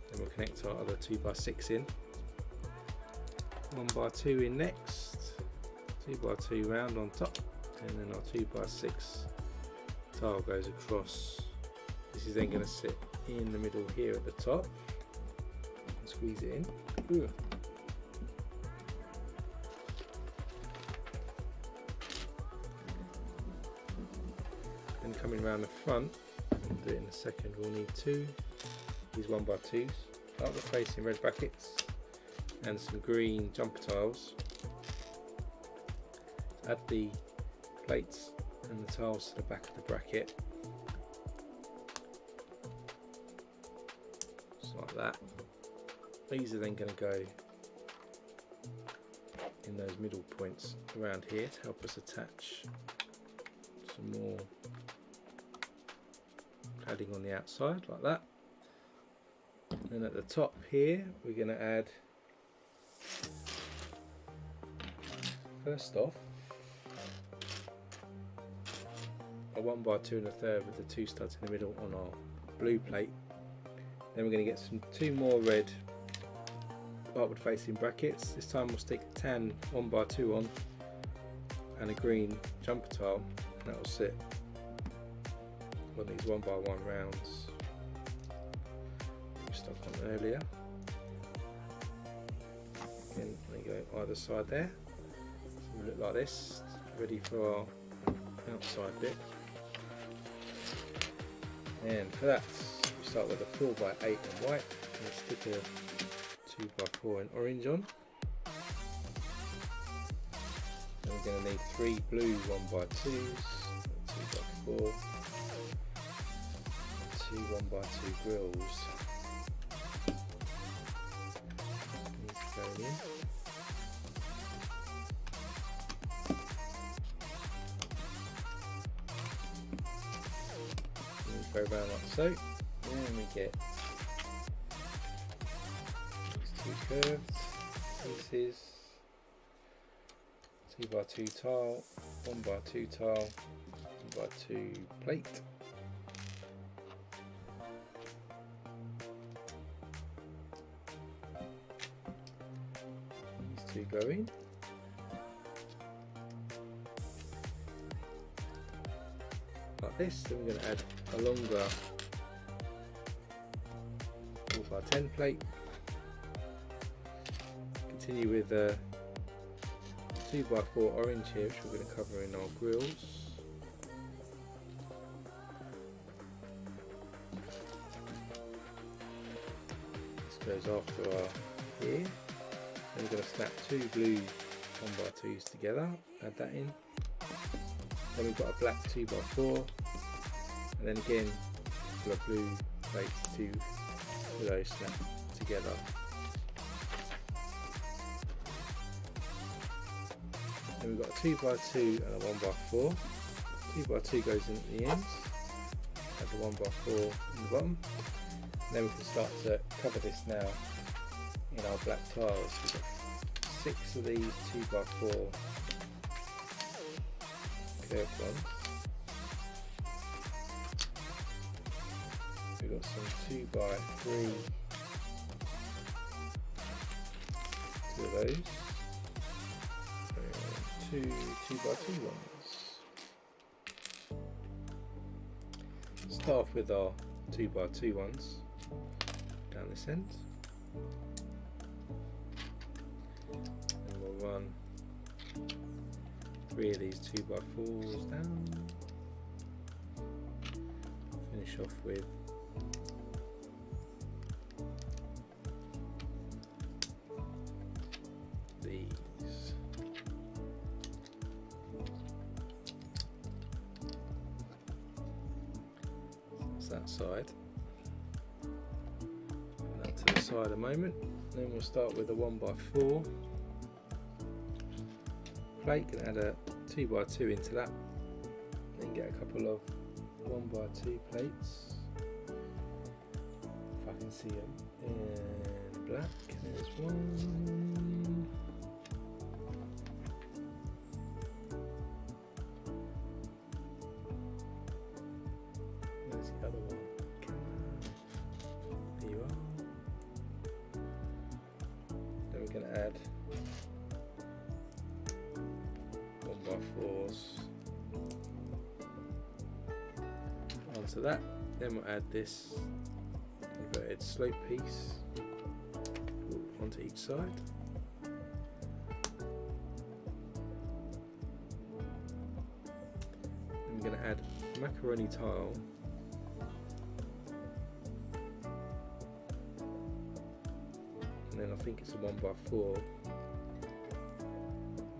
Then we'll connect our other 2x6 in. 1x2 in next. 2x2 round on top, and then our 2x6 tile goes across. This is then going to sit in the middle here at the top. Squeeze it in. Ooh. And coming around the front, we'll do it in a second, we'll need these 1x2s, start replacing red brackets and some green jumper tiles. Add the plates and the tiles to the back of the bracket, just like that. These are then going to go in those middle points around here to help us attach some more cladding on the outside like that. And at the top here we're going to add, first off, a 1x2 and a third with the two studs in the middle on our blue plate. Then we're going to get two more red upward facing brackets. This time we'll stick tan 1x2 on and a green jumper tile, and that will sit on these 1x1 rounds we stuck on earlier. And they go either side there, so we look like this, ready for our outside bit. And for that we start with a 4x8 in white and stick a 2x4 in orange on. And we're going to need 3 blue 1x2s, 2x4, 2 1x2 grills. These go in. Go around like so, and then we get these 2 curved pieces, 2x2 tile, 1x2 tile, 1x2 plate. These 2 go in. Like this, then we're going to add a longer 4x10 plate. Continue with a 2x4 orange here, which we're going to cover in our grills. This goes after our here. Then we're going to snap 2 blue 1x2s together, add that in. Then we've got a black 2x4, and then again a couple of blue plates to those snap together. Then we've got a 2x2 and a 1x4. 2x2 goes in at the ends, add the 1x4 in the bottom, and then we can start to cover this now in our black tiles. We've got 6 of these 2x4 curved ones. We've got some 2x3, 2 of those, and 2 2x2 ones. Start off with our 2x2 ones down this end, and we'll run 3 of these 2x4s down. Finish off with these. That's that side. Put that to the side a moment. Then we'll start with a 1x4 plate. Gonna add a 2x2 into that. Then get a couple of 1x2 plates. If I can see them in black. There's one. Where's the other one? Come on. There you are. Then we're going to add 1x4s onto that. Then we'll add this inverted slope piece onto each side. Then we're going to add macaroni tile and then I think it's a 1x4.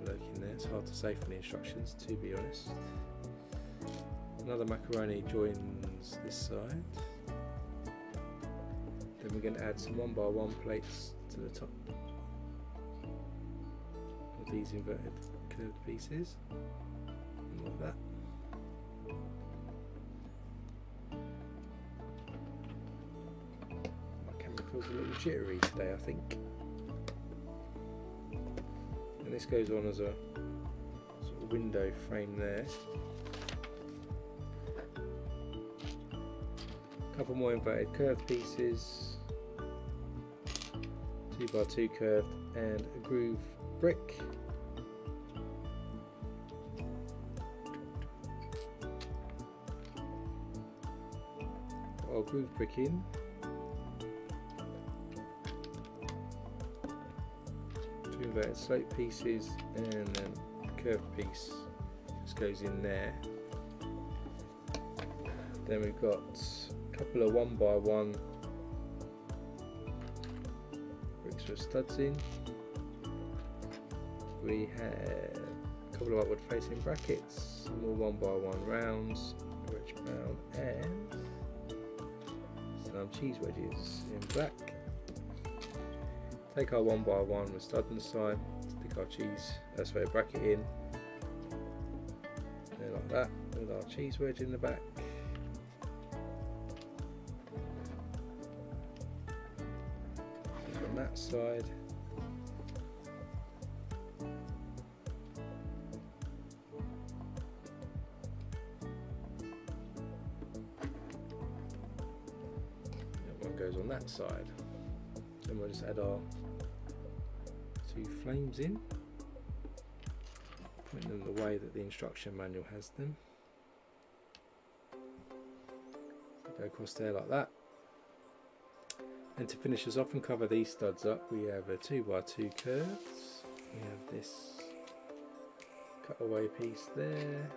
Lurking there, it's hard to say from the instructions, to be honest. Another macaroni joins this side. Then we're going to add some 1x1 plates to the top of these inverted curved pieces, like that. My camera feels a little jittery today, I think. And this goes on as a sort of window frame there. A couple more inverted curved pieces. 2x2 curved and a groove brick. I'll groove brick in. 2 inverted slope pieces and then a curved piece just goes in there. Then we've got a couple of 1x1 bricks with studs in. We have a couple of upward facing brackets, some more 1x1 rounds, rich brown, and some cheese wedges in black. Take our 1x1 with stud on the side, stick our bracket in, and like that, with our cheese wedge in the back. On that side. Goes on that side. Then we'll just add our 2 flames in, putting them the way that the instruction manual has them. So go across there like that. And to finish us off and cover these studs up, we have a 2x2 curves. We have this cutaway piece there,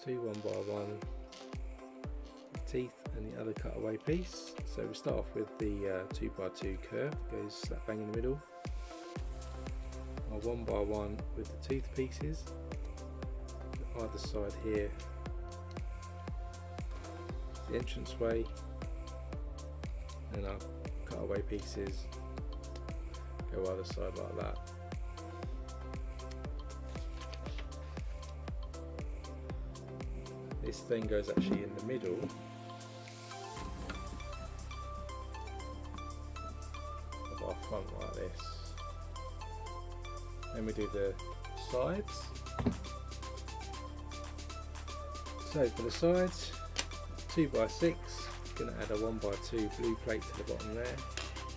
2 1x1 teeth and the other cutaway piece. So we start off with the 2x2 curve, goes slap bang in the middle. Our 1x1 with the tooth pieces either side here, the entranceway, and our cutaway pieces go either side like that. This then goes actually in the middle of our front like this. Then we do the sides. So for the sides, 2x6, going to add a 1x2 blue plate to the bottom there,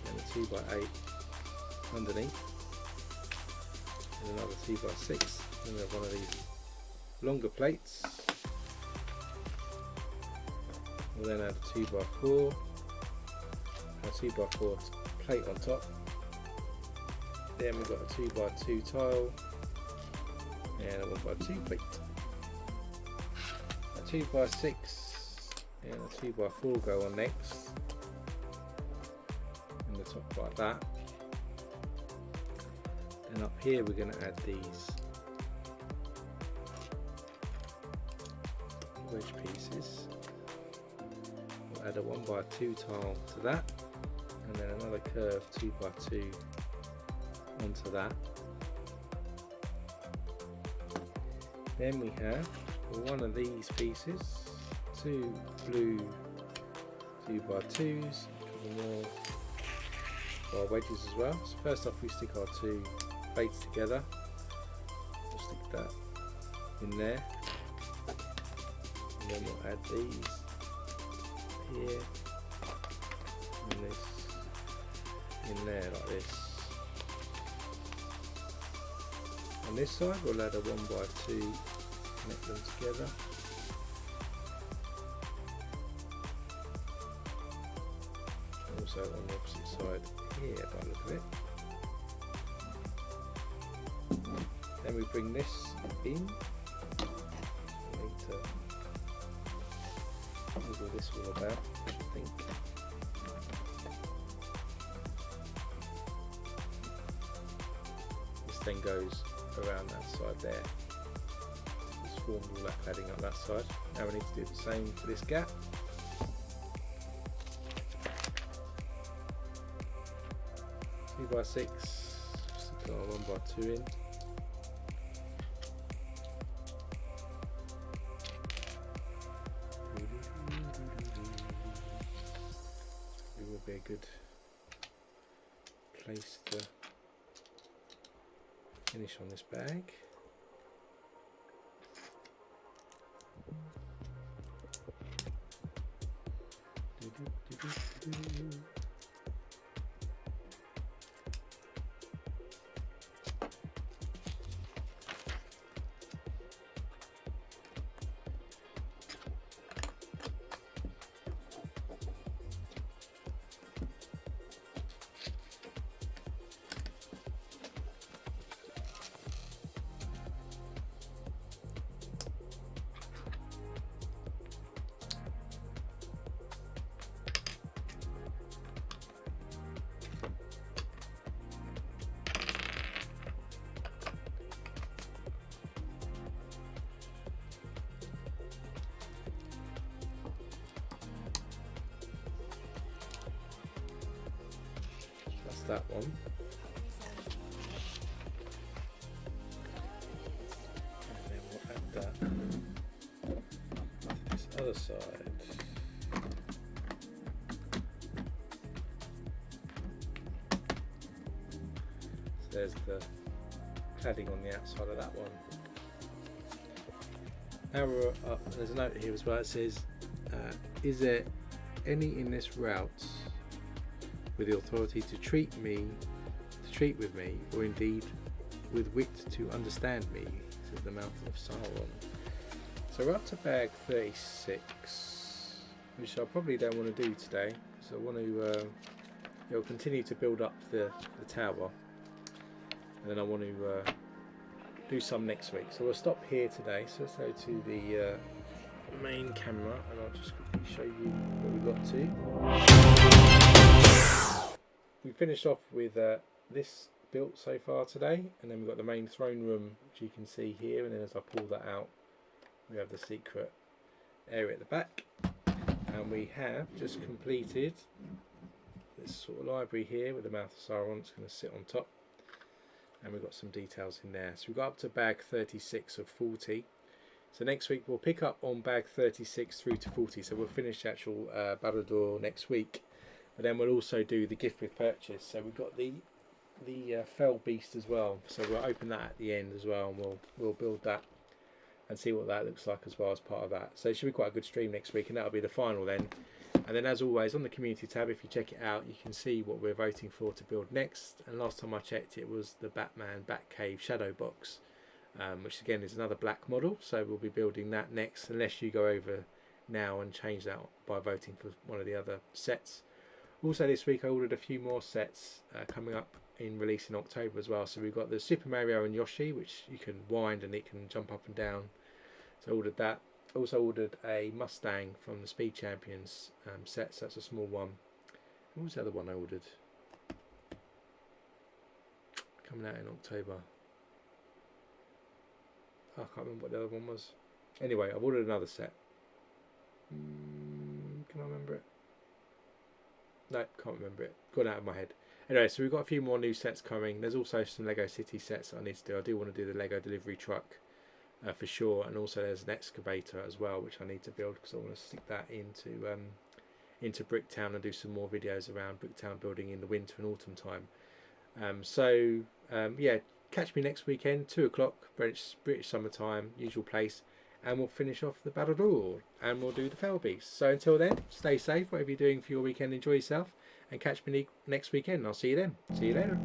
and a 2x8 underneath, and another 2x6, and we have one of these longer plates. We'll then add a 2x4, a 2x4 plate on top. Then we've got a 2x2 tile and a 1x2 plate. A 2x6 and a 2x4 go on next, in the top like that. And up here we're going to add these wedge pieces. We'll add a 1x2 tile to that, and then another curved 2x2 onto that. Then we have one of these pieces, two blue 2x2s, a couple more for our wedges as well. So first off we stick our two plates together. We'll stick that in there, and then we'll add these here and this in there like this. On this side we'll add a 1x2, connect them together. Also on the opposite side here by the look of it. Then we bring this in. I need to wiggle this all about, I think. This then goes around that side there. Just formed all that cladding up that side. Now we need to do the same for this gap. Two by 6, stick our 1x2 in. It will be a good place to finish on this bag. That one. And then we'll add that to this other side. So there's the cladding on the outside of that one. Now we're up, there's a note here as well. It says, is there any in this route with the authority to treat with me, or indeed with wit to understand me, says the Mountain of Sauron. So we're up to bag 36, which I probably don't want to do today, because I want to continue to build up the tower, and then I want to do some next week. So we'll stop here today. So let's go to the main camera, and I'll just quickly show you where we got to. We finished off with this built so far today, and then we've got the main throne room, which you can see here, and then as I pull that out we have the secret area at the back, and we have just completed this sort of library here with the Mouth of Sauron. It's going to sit on top, and we've got some details in there. So we've got up to bag 36 of 40. So next week we'll pick up on bag 36 through to 40, so we'll finish the actual Barad-dûr next week. But then we'll also do the gift with purchase. So we've got the fell beast as well. So we'll open that at the end as well, and we'll build that and see what that looks like as well as part of that. So it should be quite a good stream next week, and that'll be the final then. And then as always on the community tab, if you check it out, you can see what we're voting for to build next. And last time I checked, it was the Batman Batcave shadow box, which again is another black model. So we'll be building that next, unless you go over now and change that by voting for one of the other sets. Also this week I ordered a few more sets coming up in release in October as well. So we've got the Super Mario and Yoshi, which you can wind and it can jump up and down. So I ordered that. Also ordered a Mustang from the Speed Champions set, so that's a small one. What was the other one I ordered? Coming out in October. I can't remember what the other one was. Anyway, I've ordered another set. Can I remember it? No, can't remember it. Gone out of my head. Anyway, so we've got a few more new sets coming. There's also some Lego City sets that I need to do. I do want to do the Lego delivery truck for sure, and also there's an excavator as well, which I need to build because I want to stick that into Bricktown and do some more videos around Bricktown building in the winter and autumn time. Yeah, catch me next weekend, 2 o'clock, British summertime, usual place, and we'll finish off the Barad-dûr and we'll do the Fell Beast. So until then, stay safe, whatever you're doing for your weekend, enjoy yourself, and catch me next weekend. I'll see you then. See you later.